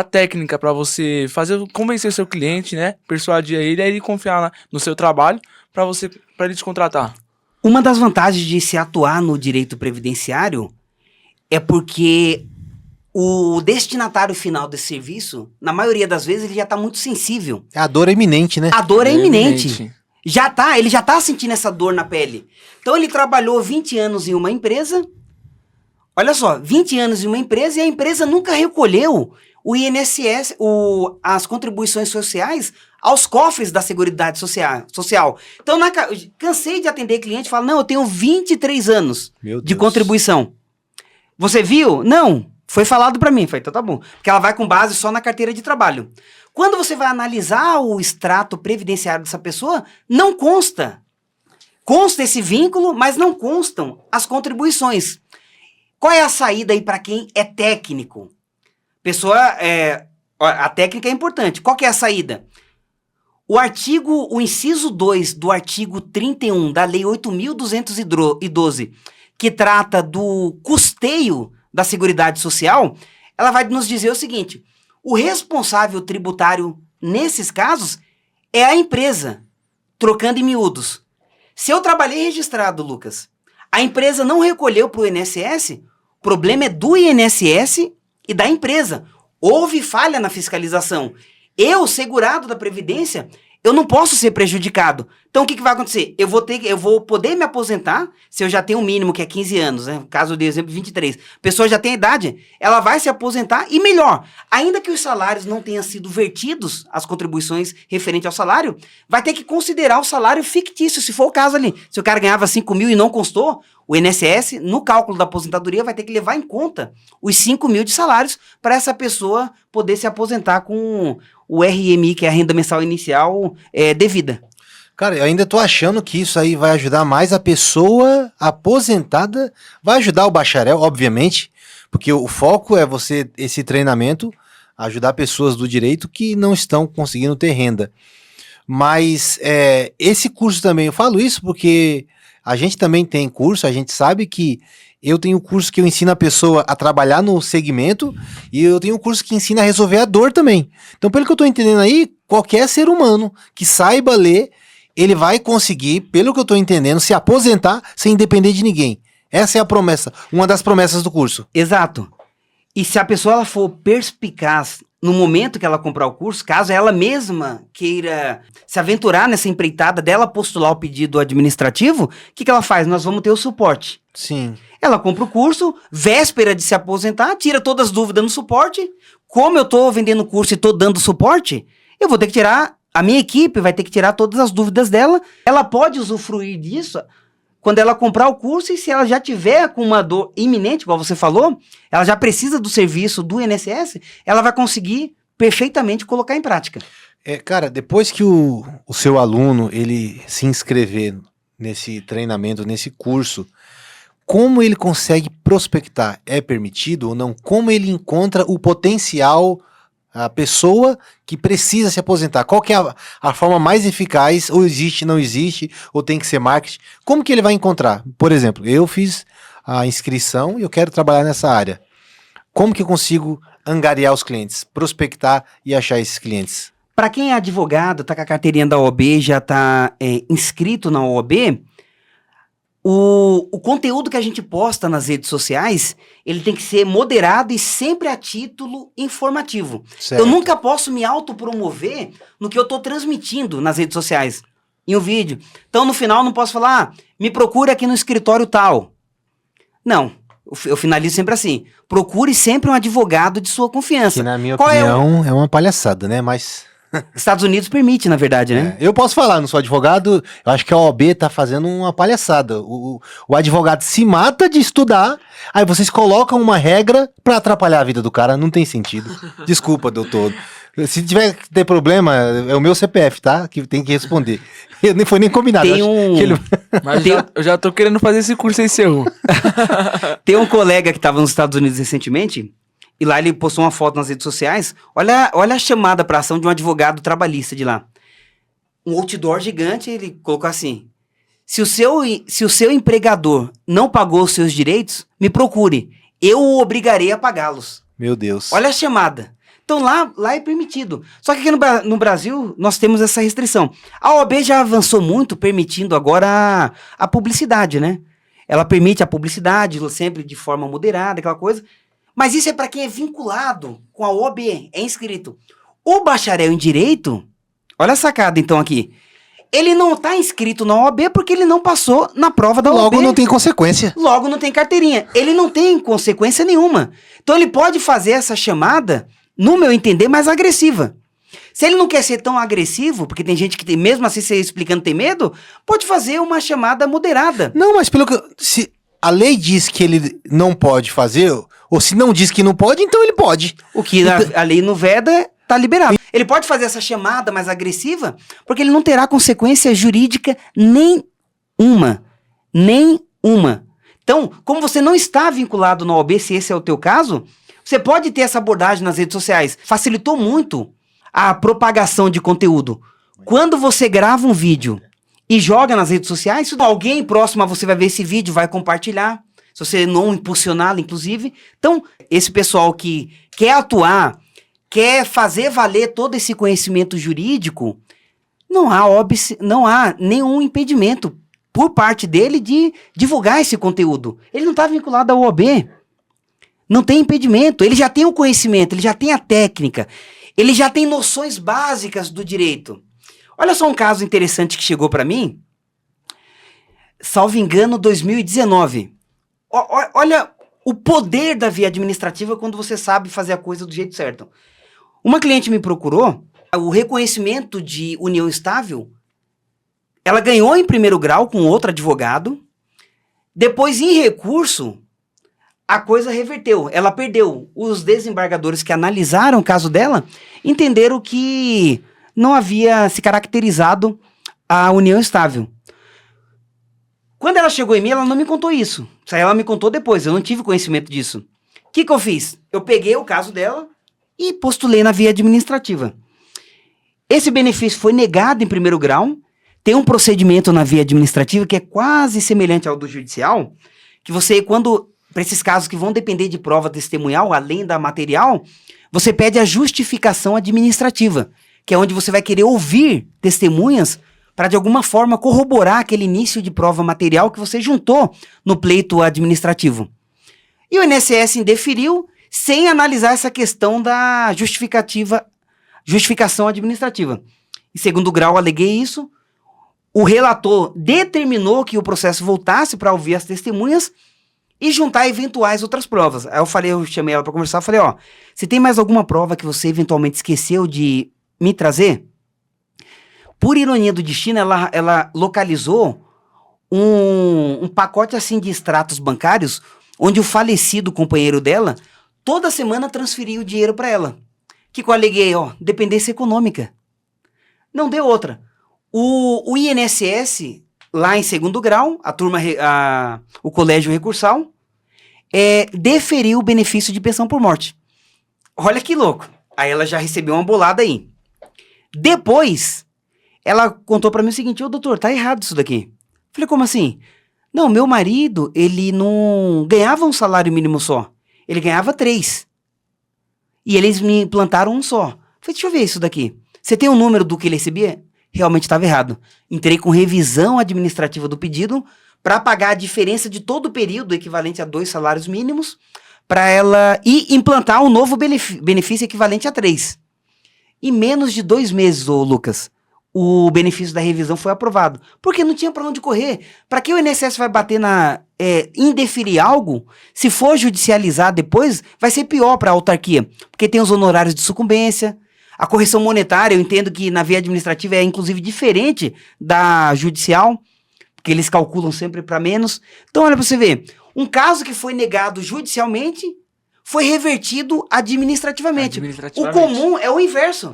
técnica para você convencer o seu cliente, né, persuadir ele a ele confiar no seu trabalho para ele te contratar. Uma das vantagens de se atuar no direito previdenciário é porque o destinatário final desse serviço, na maioria das vezes, ele já está muito sensível. A dor é iminente, né? A dor é iminente. Ele já está sentindo essa dor na pele. Então ele trabalhou 20 anos em uma empresa. Olha só, 20 anos em uma empresa e a empresa nunca recolheu o INSS, as contribuições sociais aos cofres da Seguridade Social. Então, cansei de atender cliente e falar, não, eu tenho 23 anos de contribuição. Você viu? Não. Foi falado pra mim. Falei, então tá bom. Porque ela vai com base só na carteira de trabalho. Quando você vai analisar o extrato previdenciário dessa pessoa, não consta. Consta esse vínculo, mas não constam as contribuições. Qual é a saída aí pra quem é técnico? A técnica é importante. Qual que é a saída? O inciso 2 do artigo 31 da Lei 8.212, que trata do custeio da Seguridade Social, ela vai nos dizer o seguinte: o responsável tributário, nesses casos, é a empresa, trocando em miúdos. Se eu trabalhei registrado, Lucas, a empresa não recolheu para o INSS, o problema é do INSS e da empresa. Houve falha na fiscalização. Eu, segurado da Previdência, eu não posso ser prejudicado. Então, o que vai acontecer? Eu vou poder me aposentar, se eu já tenho um mínimo, que é 15 anos, né? No caso de exemplo, 23. A pessoa já tem idade, ela vai se aposentar e melhor, ainda que os salários não tenham sido vertidos, as contribuições referentes ao salário, vai ter que considerar o salário fictício, se for o caso ali. Se o cara ganhava 5 mil e não constou, o INSS, no cálculo da aposentadoria, vai ter que levar em conta os 5 mil de salários para essa pessoa poder se aposentar com o RMI, que é a renda mensal inicial devida. Cara, eu ainda tô achando que isso aí vai ajudar mais a pessoa aposentada, vai ajudar o bacharel, obviamente, porque o foco é esse treinamento, ajudar pessoas do direito que não estão conseguindo ter renda. Mas esse curso também, eu falo isso porque a gente também tem curso, a gente sabe que eu tenho curso que eu ensino a pessoa a trabalhar no segmento e eu tenho um curso que ensina a resolver a dor também. Então, pelo que eu tô entendendo aí, qualquer ser humano que saiba ler, ele vai conseguir, pelo que eu tô entendendo, se aposentar sem depender de ninguém. Essa é a promessa, uma das promessas do curso. Exato. E se a pessoa ela for perspicaz no momento que ela comprar o curso, caso ela mesma queira se aventurar nessa empreitada dela postular o pedido administrativo, o que ela faz? Nós vamos ter o suporte. Sim. Ela compra o curso, véspera de se aposentar, tira todas as dúvidas no suporte. Como eu estou vendendo o curso e estou dando suporte, eu vou ter que tirar, a minha equipe vai ter que tirar todas as dúvidas dela. Ela pode usufruir disso quando ela comprar o curso, e se ela já tiver com uma dor iminente, igual você falou, ela já precisa do serviço do INSS, ela vai conseguir perfeitamente colocar em prática. Cara, depois que o seu aluno ele se inscrever nesse treinamento, nesse curso, como ele consegue prospectar? É permitido ou não? Como ele encontra o potencial, a pessoa que precisa se aposentar? Qual que é a forma mais eficaz? Ou existe, não existe? Ou tem que ser marketing? Como que ele vai encontrar? Por exemplo, eu fiz a inscrição e eu quero trabalhar nessa área. Como que eu consigo angariar os clientes, prospectar e achar esses clientes? Para quem é advogado, tá com a carteirinha da OAB, já tá inscrito na OAB, o conteúdo que a gente posta nas redes sociais, ele tem que ser moderado e sempre a título informativo. Certo. Eu nunca posso me autopromover no que eu estou transmitindo nas redes sociais, em um vídeo. Então, no final, não posso falar, me procure aqui no escritório tal. Não, eu finalizo sempre assim, procure sempre um advogado de sua confiança. Que na minha Qual opinião é uma palhaçada, né? Mas... Estados Unidos permite, na verdade, né? eu posso falar, não sou advogado, eu acho que a OAB tá fazendo uma palhaçada. O advogado se mata de estudar, aí vocês colocam uma regra pra atrapalhar a vida do cara, não tem sentido. Desculpa, doutor. Se tiver que ter problema, é o meu CPF, tá? Que tem que responder. Nem foi nem combinado. Tem Mas eu já tô querendo fazer esse curso aí seu. Tem um colega que estava nos Estados Unidos recentemente, e lá ele postou uma foto nas redes sociais. Olha a chamada para ação de um advogado trabalhista de lá. Um outdoor gigante, ele colocou assim: se o seu empregador não pagou os seus direitos, me procure. Eu o obrigarei a pagá-los. Meu Deus. Olha a chamada. Então lá é permitido. Só que aqui no Brasil nós temos essa restrição. A OAB já avançou muito, permitindo agora a publicidade, né? Ela permite a publicidade sempre de forma moderada, aquela coisa. Mas isso é para quem é vinculado com a OAB, é inscrito. O bacharel em Direito, olha a sacada então aqui, ele não está inscrito na OAB porque ele não passou na prova da OAB. Logo não tem consequência. Logo não tem carteirinha. Ele não tem consequência nenhuma. Então ele pode fazer essa chamada, no meu entender, mais agressiva. Se ele não quer ser tão agressivo, porque tem gente que tem, mesmo assim você explicando tem medo, pode fazer uma chamada moderada. Não, mas pelo que... Se a lei diz que ele não pode fazer, ou se não diz que não pode, então ele pode. O que a lei não veda, tá liberado. Ele pode fazer essa chamada mais agressiva, porque ele não terá consequência jurídica nenhuma. Nenhuma. Então, como você não está vinculado na OAB, se esse é o teu caso, você pode ter essa abordagem nas redes sociais. Facilitou muito a propagação de conteúdo. Quando você grava um vídeo e joga nas redes sociais, alguém próximo a você vai ver esse vídeo, vai compartilhar. Se você não impulsioná-lo, inclusive. Então, esse pessoal que quer atuar, quer fazer valer todo esse conhecimento jurídico, não há nenhum impedimento por parte dele de divulgar esse conteúdo. Ele não está vinculado à OAB. Não tem impedimento. Ele já tem o conhecimento, ele já tem a técnica, ele já tem noções básicas do direito. Olha só um caso interessante que chegou para mim, salvo engano, 2019. Olha o poder da via administrativa quando você sabe fazer a coisa do jeito certo. Uma cliente me procurou, o reconhecimento de união estável, ela ganhou em primeiro grau com outro advogado, depois em recurso, a coisa reverteu, ela perdeu. Os desembargadores que analisaram o caso dela entenderam que não havia se caracterizado a união estável. Quando ela chegou em mim, ela não me contou isso. Isso aí ela me contou depois, eu não tive conhecimento disso. O que eu fiz? Eu peguei o caso dela e postulei na via administrativa. Esse benefício foi negado em primeiro grau. Tem um procedimento na via administrativa que é quase semelhante ao do judicial, que você, para esses casos que vão depender de prova testemunhal, além da material, você pede a justificação administrativa, que é onde você vai querer ouvir testemunhas para de alguma forma corroborar aquele início de prova material que você juntou no pleito administrativo. E o INSS indeferiu sem analisar essa questão da justificação administrativa. Em segundo grau, aleguei isso. O relator determinou que o processo voltasse para ouvir as testemunhas e juntar eventuais outras provas. Aí eu chamei ela para conversar, falei, você tem mais alguma prova que você eventualmente esqueceu de me trazer? Por ironia do destino, ela localizou um pacote assim de extratos bancários, onde o falecido companheiro dela, toda semana transferia o dinheiro para ela. Que eu aleguei, dependência econômica. Não deu outra. O INSS, lá em segundo grau, o colégio recursal, deferiu o benefício de pensão por morte. Olha que louco. Aí ela já recebeu uma bolada aí. Depois, ela contou pra mim o seguinte, doutor, tá errado isso daqui. Falei, como assim? Não, meu marido, ele não ganhava um salário mínimo só. Ele ganhava 3. E eles me implantaram um só. Falei, deixa eu ver isso daqui. Você tem o número do que ele recebia? Realmente estava errado. Entrei com revisão administrativa do pedido para pagar a diferença de todo o período equivalente a 2 salários mínimos para ela implantar um novo benefício equivalente a 3. Em menos de 2 meses, Lucas, o benefício da revisão foi aprovado. Porque não tinha para onde correr. Para que o INSS vai bater indeferir algo? Se for judicializar depois, vai ser pior para a autarquia. Porque tem os honorários de sucumbência. A correção monetária, eu entendo que na via administrativa é inclusive diferente da judicial, porque eles calculam sempre para menos. Então, olha para você ver, um caso que foi negado judicialmente foi revertido administrativamente. O comum é o inverso.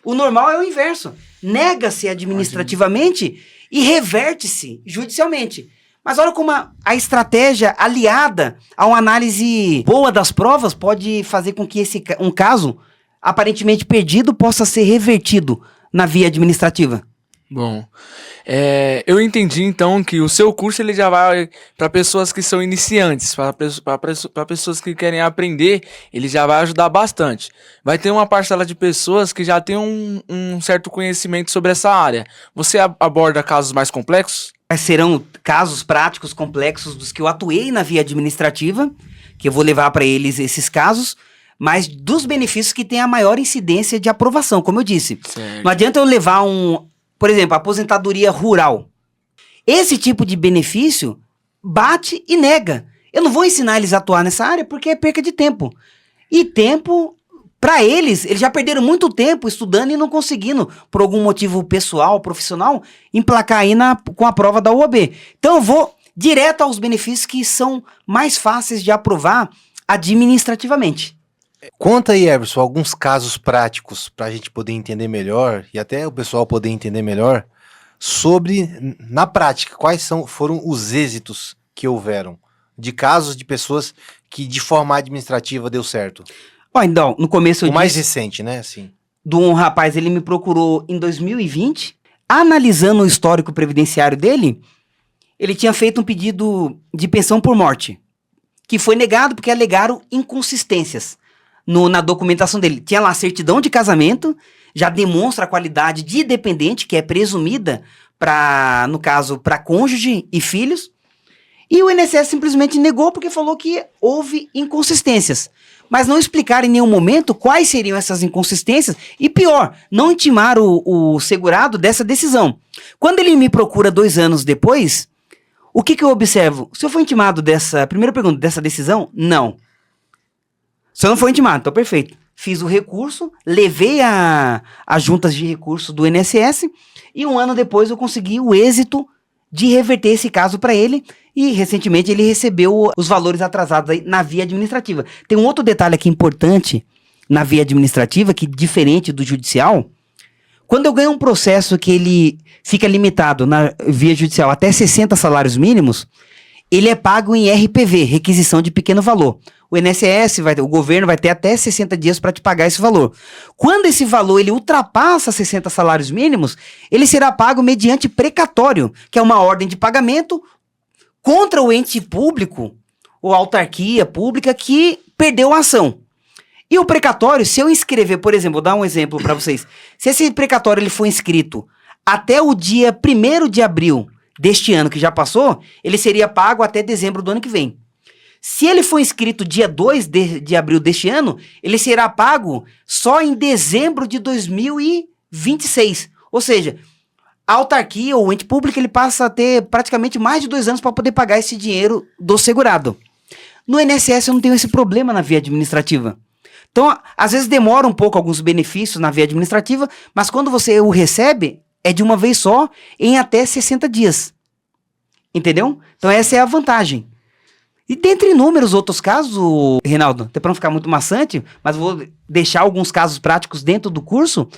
O normal é o inverso. Nega-se administrativamente e reverte-se judicialmente. Mas olha como a estratégia aliada a uma análise boa das provas pode fazer com que um caso aparentemente perdido possa ser revertido na via administrativa. Bom, eu entendi então que o seu curso ele já vai para pessoas que são iniciantes, para pessoas que querem aprender, ele já vai ajudar bastante. Vai ter uma parcela de pessoas que já tem um certo conhecimento sobre essa área. Você aborda casos mais complexos? Serão casos práticos complexos dos que eu atuei na via administrativa, que eu vou levar para eles esses casos, mas dos benefícios que tem a maior incidência de aprovação, como eu disse. Certo. Não adianta eu levar por exemplo, aposentadoria rural. Esse tipo de benefício bate e nega. Eu não vou ensinar eles a atuar nessa área porque é perca de tempo. E tempo, para eles já perderam muito tempo estudando e não conseguindo, por algum motivo pessoal, profissional, emplacar aí com a prova da UOB. Então eu vou direto aos benefícios que são mais fáceis de aprovar administrativamente. Conta aí, Everson, alguns casos práticos para a gente poder entender melhor e até o pessoal poder entender melhor sobre, na prática, quais foram os êxitos que houveram de casos de pessoas que de forma administrativa deu certo. Então, no começo eu mais disse recente, né? Assim. De um rapaz, ele me procurou em 2020, analisando o histórico previdenciário dele, ele tinha feito um pedido de pensão por morte, que foi negado porque alegaram inconsistências na documentação dele. Tinha lá a certidão de casamento, já demonstra a qualidade de dependente, que é presumida no caso, para cônjuge e filhos. E o INSS simplesmente negou porque falou que houve inconsistências. Mas não explicaram em nenhum momento quais seriam essas inconsistências. E pior, não intimaram o segurado dessa decisão. Quando ele me procura 2 anos depois, o que eu observo? O senhor foi intimado primeira pergunta, dessa decisão? Não. O senhor não foi intimado, então perfeito. Fiz o recurso, levei as juntas de recurso do INSS e 1 ano depois eu consegui o êxito de reverter esse caso para ele e recentemente ele recebeu os valores atrasados aí na via administrativa. Tem um outro detalhe aqui importante na via administrativa, que diferente do judicial, quando eu ganho um processo que ele fica limitado na via judicial até 60 salários mínimos, ele é pago em RPV, requisição de pequeno valor. O INSS, o governo vai ter até 60 dias para te pagar esse valor. Quando esse valor ele ultrapassa 60 salários mínimos, ele será pago mediante precatório, que é uma ordem de pagamento contra o ente público ou autarquia pública que perdeu a ação. E o precatório, se eu inscrever, por exemplo, vou dar um exemplo para vocês. Se esse precatório ele for inscrito até o dia 1º de abril deste ano que já passou, ele seria pago até dezembro do ano que vem. Se ele for inscrito dia 2 de abril deste ano, ele será pago só em dezembro de 2026. Ou seja, a autarquia ou o ente público ele passa a ter praticamente mais de 2 anos para poder pagar esse dinheiro do segurado. No INSS eu não tenho esse problema na via administrativa. Então, às vezes demora um pouco alguns benefícios na via administrativa, mas quando você o recebe, é de uma vez só em até 60 dias. Entendeu? Então essa é a vantagem. E dentre inúmeros outros casos, Reinaldo, até para não ficar muito maçante, mas vou deixar alguns casos práticos dentro do curso,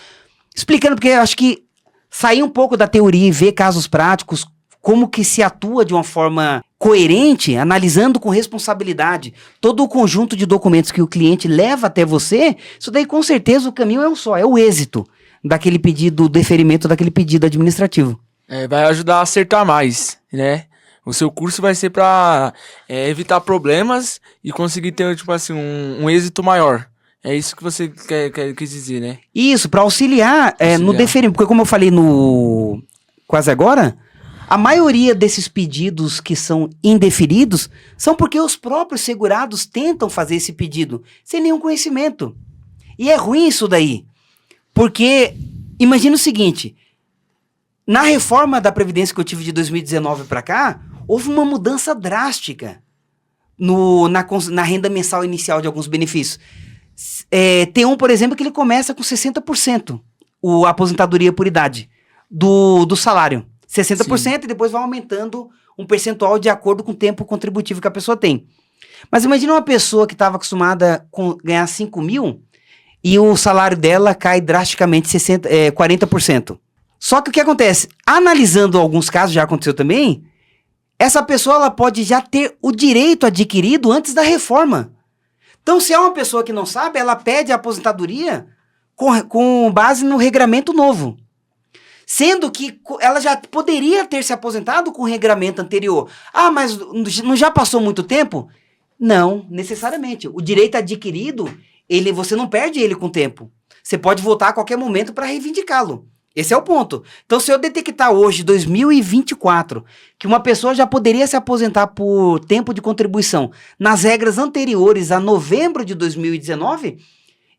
explicando, porque eu acho que sair um pouco da teoria e ver casos práticos, como que se atua de uma forma coerente, analisando com responsabilidade todo o conjunto de documentos que o cliente leva até você, isso daí com certeza o caminho é um só, é o êxito daquele pedido, deferimento daquele pedido administrativo. Vai ajudar a acertar mais, né? O seu curso vai ser para evitar problemas e conseguir ter, tipo assim, um êxito maior. É isso que você quis dizer, né? Isso, para auxiliar, no deferimento. Porque como eu falei no quase agora, a maioria desses pedidos que são indeferidos são porque os próprios segurados tentam fazer esse pedido sem nenhum conhecimento. E é ruim isso daí. Porque, imagina o seguinte, na reforma da Previdência que eu tive de 2019 para cá, houve uma mudança drástica na renda mensal inicial de alguns benefícios. Tem um, por exemplo, que ele começa com 60%, a aposentadoria por idade do salário. 60% Sim. E depois vai aumentando um percentual de acordo com o tempo contributivo que a pessoa tem. Mas imagina uma pessoa que estava acostumada a ganhar 5 mil e o salário dela cai drasticamente 40%. Só que o que acontece? Analisando alguns casos, já aconteceu também, essa pessoa ela pode já ter o direito adquirido antes da reforma. Então, se é uma pessoa que não sabe, ela pede a aposentadoria com base no regramento novo. Sendo que ela já poderia ter se aposentado com o regramento anterior. Ah, mas não já passou muito tempo? Não, necessariamente. O direito adquirido, você não perde ele com o tempo. Você pode voltar a qualquer momento para reivindicá-lo. Esse é o ponto. Então, se eu detectar hoje, 2024, que uma pessoa já poderia se aposentar por tempo de contribuição nas regras anteriores a novembro de 2019,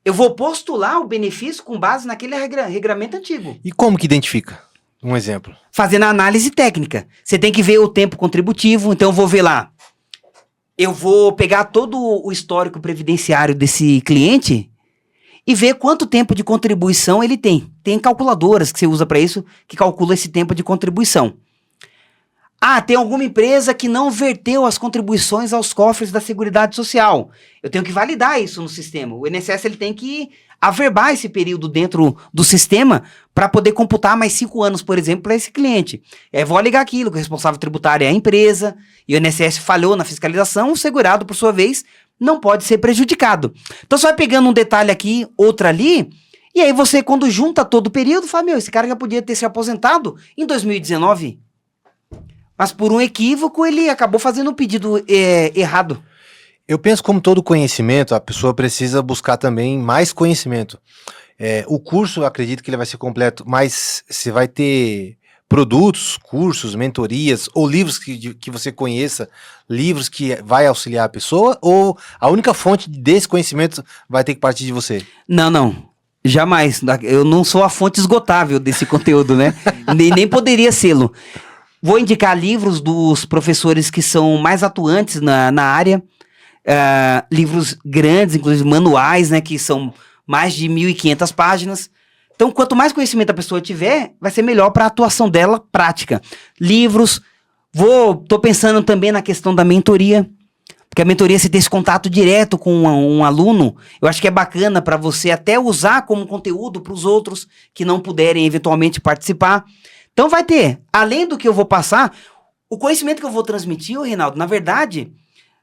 eu vou postular o benefício com base naquele regramento antigo. E como que identifica? Um exemplo. Fazendo a análise técnica. Você tem que ver o tempo contributivo, então eu vou ver lá. Eu vou pegar todo o histórico previdenciário desse cliente e ver quanto tempo de contribuição ele tem. Tem calculadoras que você usa para isso, que calcula esse tempo de contribuição. Ah, tem alguma empresa que não verteu as contribuições aos cofres da Seguridade Social. Eu tenho que validar isso no sistema. O INSS ele tem que averbar esse período dentro do sistema para poder computar mais 5 anos, por exemplo, para esse cliente. Vou alegar aquilo, que o responsável tributário é a empresa, e o INSS falhou na fiscalização, o segurado, por sua vez, não pode ser prejudicado. Então você vai pegando um detalhe aqui, outro ali, e aí você, quando junta todo o período, fala, esse cara já podia ter se aposentado em 2019. Mas por um equívoco, ele acabou fazendo um pedido errado. Eu penso como todo conhecimento, a pessoa precisa buscar também mais conhecimento. O curso, eu acredito que ele vai ser completo, mas você vai ter produtos, cursos, mentorias ou livros que você conheça, livros que vai auxiliar a pessoa, ou a única fonte desse conhecimento vai ter que partir de você? Não. Jamais. Eu não sou a fonte esgotável desse conteúdo, né? nem poderia sê-lo. Vou indicar livros dos professores que são mais atuantes na área, livros grandes, inclusive manuais, né, que são mais de 1.500 páginas. Então, quanto mais conhecimento a pessoa tiver, vai ser melhor para a atuação dela prática. Livros, tô pensando também na questão da mentoria, porque a mentoria, você ter esse contato direto com um aluno, eu acho que é bacana para você até usar como conteúdo para os outros que não puderem eventualmente participar. Então vai ter, além do que eu vou passar, o conhecimento que eu vou transmitir, Reinaldo, na verdade,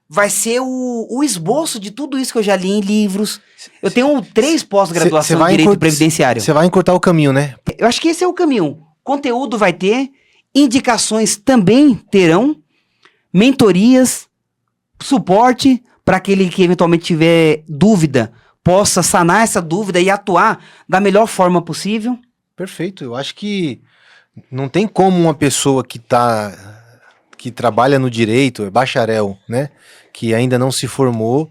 vai ser o esboço de tudo isso que eu já li em livros. Eu tenho 3 pós-graduação em Direito Previdenciário. Você vai encurtar o caminho, né? Eu acho que esse é o caminho. Conteúdo vai ter, indicações também terão, mentorias, suporte para aquele que eventualmente tiver dúvida, possa sanar essa dúvida e atuar da melhor forma possível. Perfeito, eu acho que Não tem como uma pessoa que trabalha no direito, é bacharel, né? Que ainda não se formou,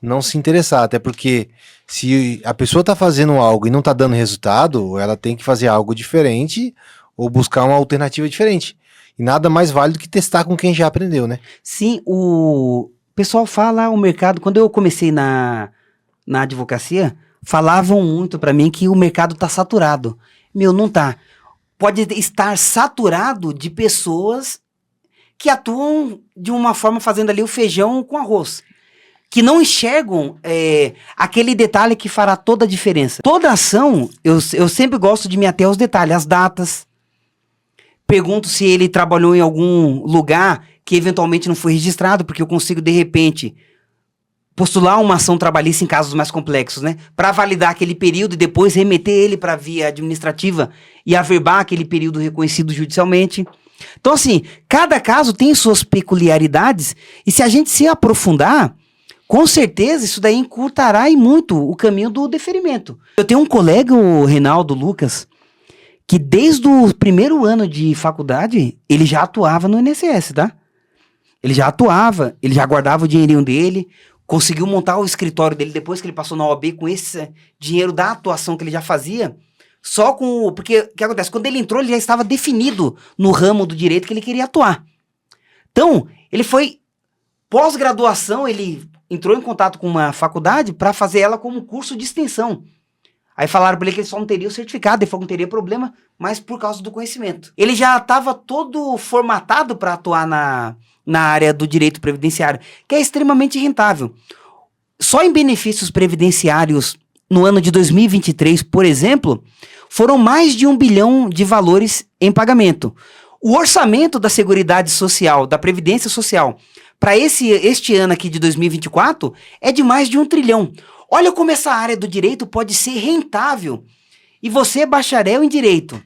não se interessar. Até porque se a pessoa está fazendo algo e não está dando resultado, ela tem que fazer algo diferente ou buscar uma alternativa diferente. E nada mais válido que testar com quem já aprendeu, né? Sim, o pessoal fala, o mercado, quando eu comecei na advocacia, falavam muito para mim que o mercado tá saturado. Meu, não tá. Pode estar saturado de pessoas que atuam de uma forma fazendo ali o feijão com arroz. Que não enxergam aquele detalhe que fará toda a diferença. Toda ação, eu sempre gosto de me ater aos detalhes, as datas. Pergunto se ele trabalhou em algum lugar que eventualmente não foi registrado, porque eu consigo, de repente, postular uma ação trabalhista em casos mais complexos, né? Para validar aquele período e depois remeter ele para a via administrativa e averbar aquele período reconhecido judicialmente. Então, assim, cada caso tem suas peculiaridades e se a gente se aprofundar, com certeza isso daí encurtará e muito o caminho do deferimento. Eu tenho um colega, o Reinaldo Lucas, que desde o primeiro ano de faculdade, ele já atuava no INSS, tá? Ele já atuava, ele já guardava o dinheirinho dele, conseguiu montar o escritório dele depois que ele passou na OAB com esse dinheiro da atuação que ele já fazia, só com... Porque o que acontece? Quando ele entrou, ele já estava definido no ramo do direito que ele queria atuar. Então, ele foi... Pós-graduação, ele entrou em contato com uma faculdade para fazer ela como curso de extensão. Aí falaram para ele que ele só não teria o certificado, ele falou que não teria problema, mas por causa do conhecimento. Ele já estava todo formatado para atuar na área do direito previdenciário, que é extremamente rentável. Só em benefícios previdenciários no ano de 2023, por exemplo, foram mais de 1 bilhão de valores em pagamento. O orçamento da Seguridade Social, da Previdência Social, para este ano aqui de 2024, é de mais de 1 trilhão. Olha como essa área do direito pode ser rentável. E você, bacharel em direito,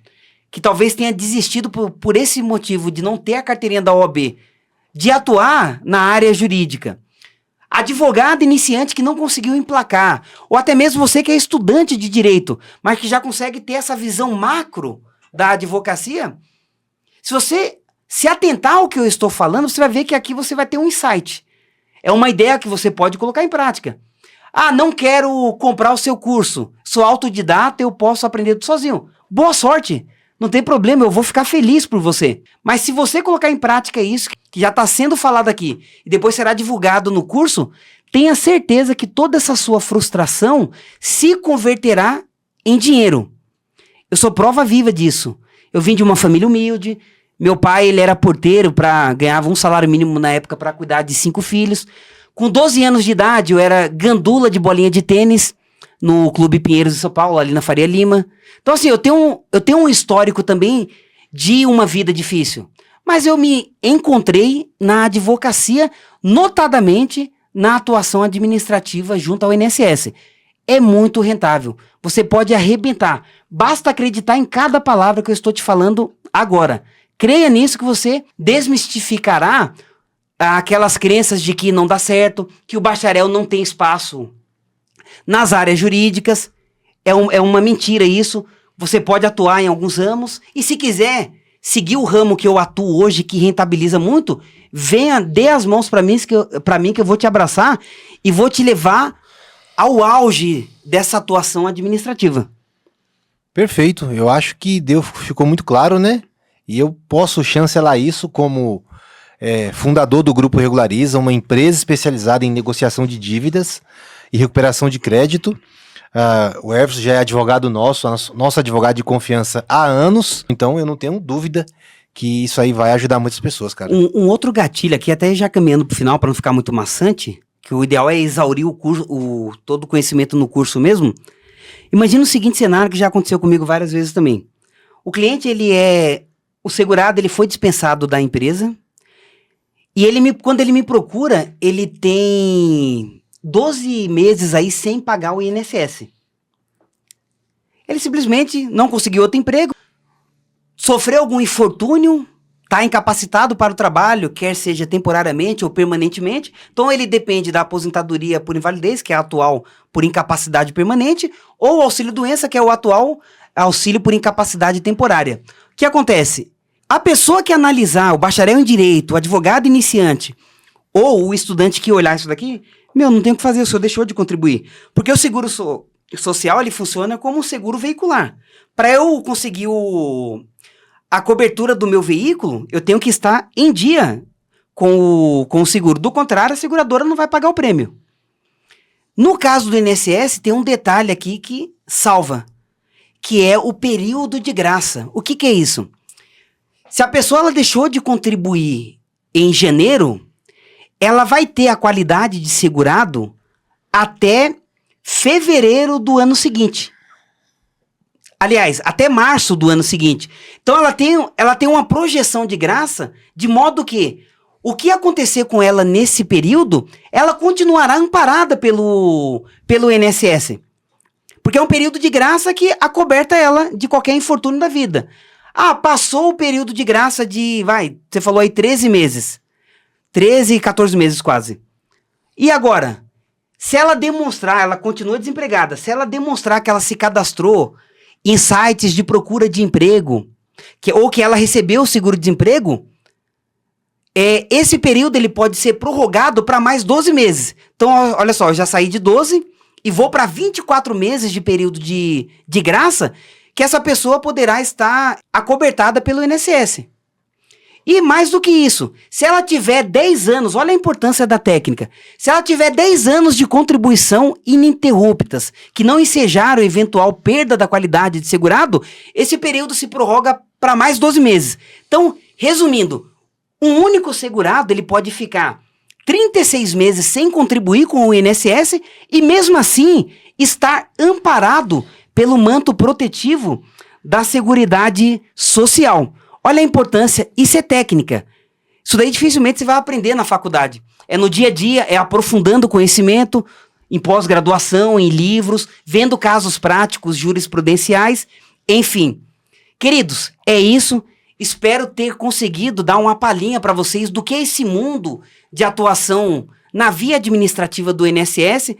que talvez tenha desistido por esse motivo de não ter a carteirinha da OAB, de atuar na área jurídica. Advogado iniciante que não conseguiu emplacar. Ou até mesmo você que é estudante de direito, mas que já consegue ter essa visão macro da advocacia. Se você se atentar ao que eu estou falando, você vai ver que aqui você vai ter um insight. É uma ideia que você pode colocar em prática. Ah, não quero comprar o seu curso. Sou autodidata, eu posso aprender tudo sozinho. Boa sorte. Não tem problema, eu vou ficar feliz por você. Mas se você colocar em prática isso, que já está sendo falado aqui, e depois será divulgado no curso, tenha certeza que toda essa sua frustração se converterá em dinheiro. Eu sou prova viva disso. Eu vim de uma família humilde. Meu pai, ele era porteiro, ganhava um salário mínimo na época para cuidar de 5 filhos. Com 12 anos de idade, eu era gandula de bolinha de tênis no Clube Pinheiros de São Paulo, ali na Faria Lima. Então, assim, eu tenho um histórico também de uma vida difícil. Mas eu me encontrei na advocacia, notadamente na atuação administrativa junto ao INSS. É muito rentável. Você pode arrebentar. Basta acreditar em cada palavra que eu estou te falando agora. Creia nisso que você desmistificará aquelas crenças de que não dá certo, que o bacharel não tem espaço nas áreas jurídicas. É uma mentira isso. Você pode atuar em alguns ramos e se quiser seguir o ramo que eu atuo hoje, que rentabiliza muito, venha, dê as mãos para mim que eu vou te abraçar e vou te levar ao auge dessa atuação administrativa. Perfeito. Eu acho que ficou muito claro, né? E eu posso chancelar isso como fundador do Grupo Regulariza, uma empresa especializada em negociação de dívidas e recuperação de crédito. O Everson já é advogado nosso advogado de confiança há anos, então eu não tenho dúvida que isso aí vai ajudar muitas pessoas, cara. Um outro gatilho aqui, até já caminhando pro final para não ficar muito maçante, que o ideal é exaurir o curso, todo o conhecimento no curso mesmo. Imagina o seguinte cenário que já aconteceu comigo várias vezes também. O cliente, o segurado, ele foi dispensado da empresa e quando ele me procura, ele tem 12 meses aí sem pagar o INSS. Ele simplesmente não conseguiu outro emprego, sofreu algum infortúnio, está incapacitado para o trabalho, quer seja temporariamente ou permanentemente, então ele depende da aposentadoria por invalidez, que é a atual por incapacidade permanente, ou auxílio-doença, que é o atual auxílio por incapacidade temporária. que acontece? A pessoa que analisar, o bacharel em direito, o advogado iniciante, ou o estudante que olhar isso daqui, não tem o que fazer, o senhor deixou de contribuir. Porque o seguro social, ele funciona como um seguro veicular. Para eu conseguir a cobertura do meu veículo, eu tenho que estar em dia com o seguro. Do contrário, a seguradora não vai pagar o prêmio. No caso do INSS, tem um detalhe aqui que salva, que é o período de graça. O que é isso? Se a pessoa ela deixou de contribuir em janeiro, ela vai ter a qualidade de segurado até fevereiro do ano seguinte. Aliás, até março do ano seguinte. Então ela tem uma projeção de graça, de modo que o que acontecer com ela nesse período, ela continuará amparada pelo INSS. Porque é um período de graça que acoberta ela de qualquer infortúnio da vida. Ah, passou o período de graça de, você falou aí 13 meses. 13, 14 meses quase. E agora? Se ela demonstrar, ela continua desempregada, se ela demonstrar que ela se cadastrou em sites de procura de emprego, ou que ela recebeu o seguro-desemprego, esse período ele pode ser prorrogado para mais 12 meses. Então, olha só, eu já saí de 12 e vou para 24 meses de período de graça, que essa pessoa poderá estar acobertada pelo INSS. E mais do que isso, se ela tiver 10 anos, olha a importância da técnica, se ela tiver 10 anos de contribuição ininterruptas, que não ensejaram eventual perda da qualidade de segurado, esse período se prorroga para mais 12 meses. Então, resumindo, um único segurado ele pode ficar 36 meses sem contribuir com o INSS e mesmo assim estar amparado pelo manto protetivo da Seguridade Social. Olha a importância, isso é técnica. Isso daí dificilmente você vai aprender na faculdade. É no dia a dia, é aprofundando o conhecimento, em pós-graduação, em livros, vendo casos práticos, jurisprudenciais, enfim. Queridos, é isso. Espero ter conseguido dar uma palhinha para vocês do que é esse mundo de atuação na via administrativa do INSS.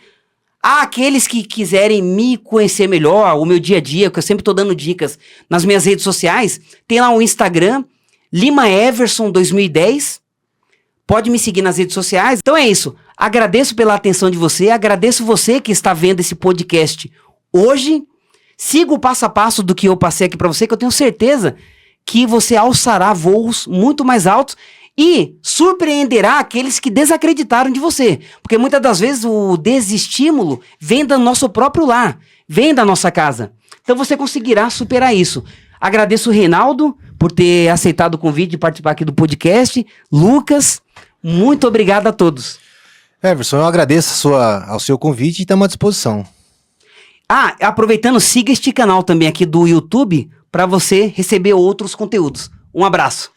Há aqueles que quiserem me conhecer melhor, o meu dia a dia, que eu sempre estou dando dicas nas minhas redes sociais, tem lá o Instagram, LimaEverson2010, pode me seguir nas redes sociais. Então é isso, agradeço pela atenção de você, agradeço você que está vendo esse podcast hoje, siga o passo a passo do que eu passei aqui para você, que eu tenho certeza que você alçará voos muito mais altos e surpreenderá aqueles que desacreditaram de você. Porque muitas das vezes o desestímulo vem do nosso próprio lar, vem da nossa casa. Então você conseguirá superar isso. Agradeço o Reinaldo por ter aceitado o convite de participar aqui do podcast. Lucas, muito obrigado a todos. Everson, eu agradeço ao seu convite e estamos à disposição. Ah, aproveitando, siga este canal também aqui do YouTube para você receber outros conteúdos. Um abraço.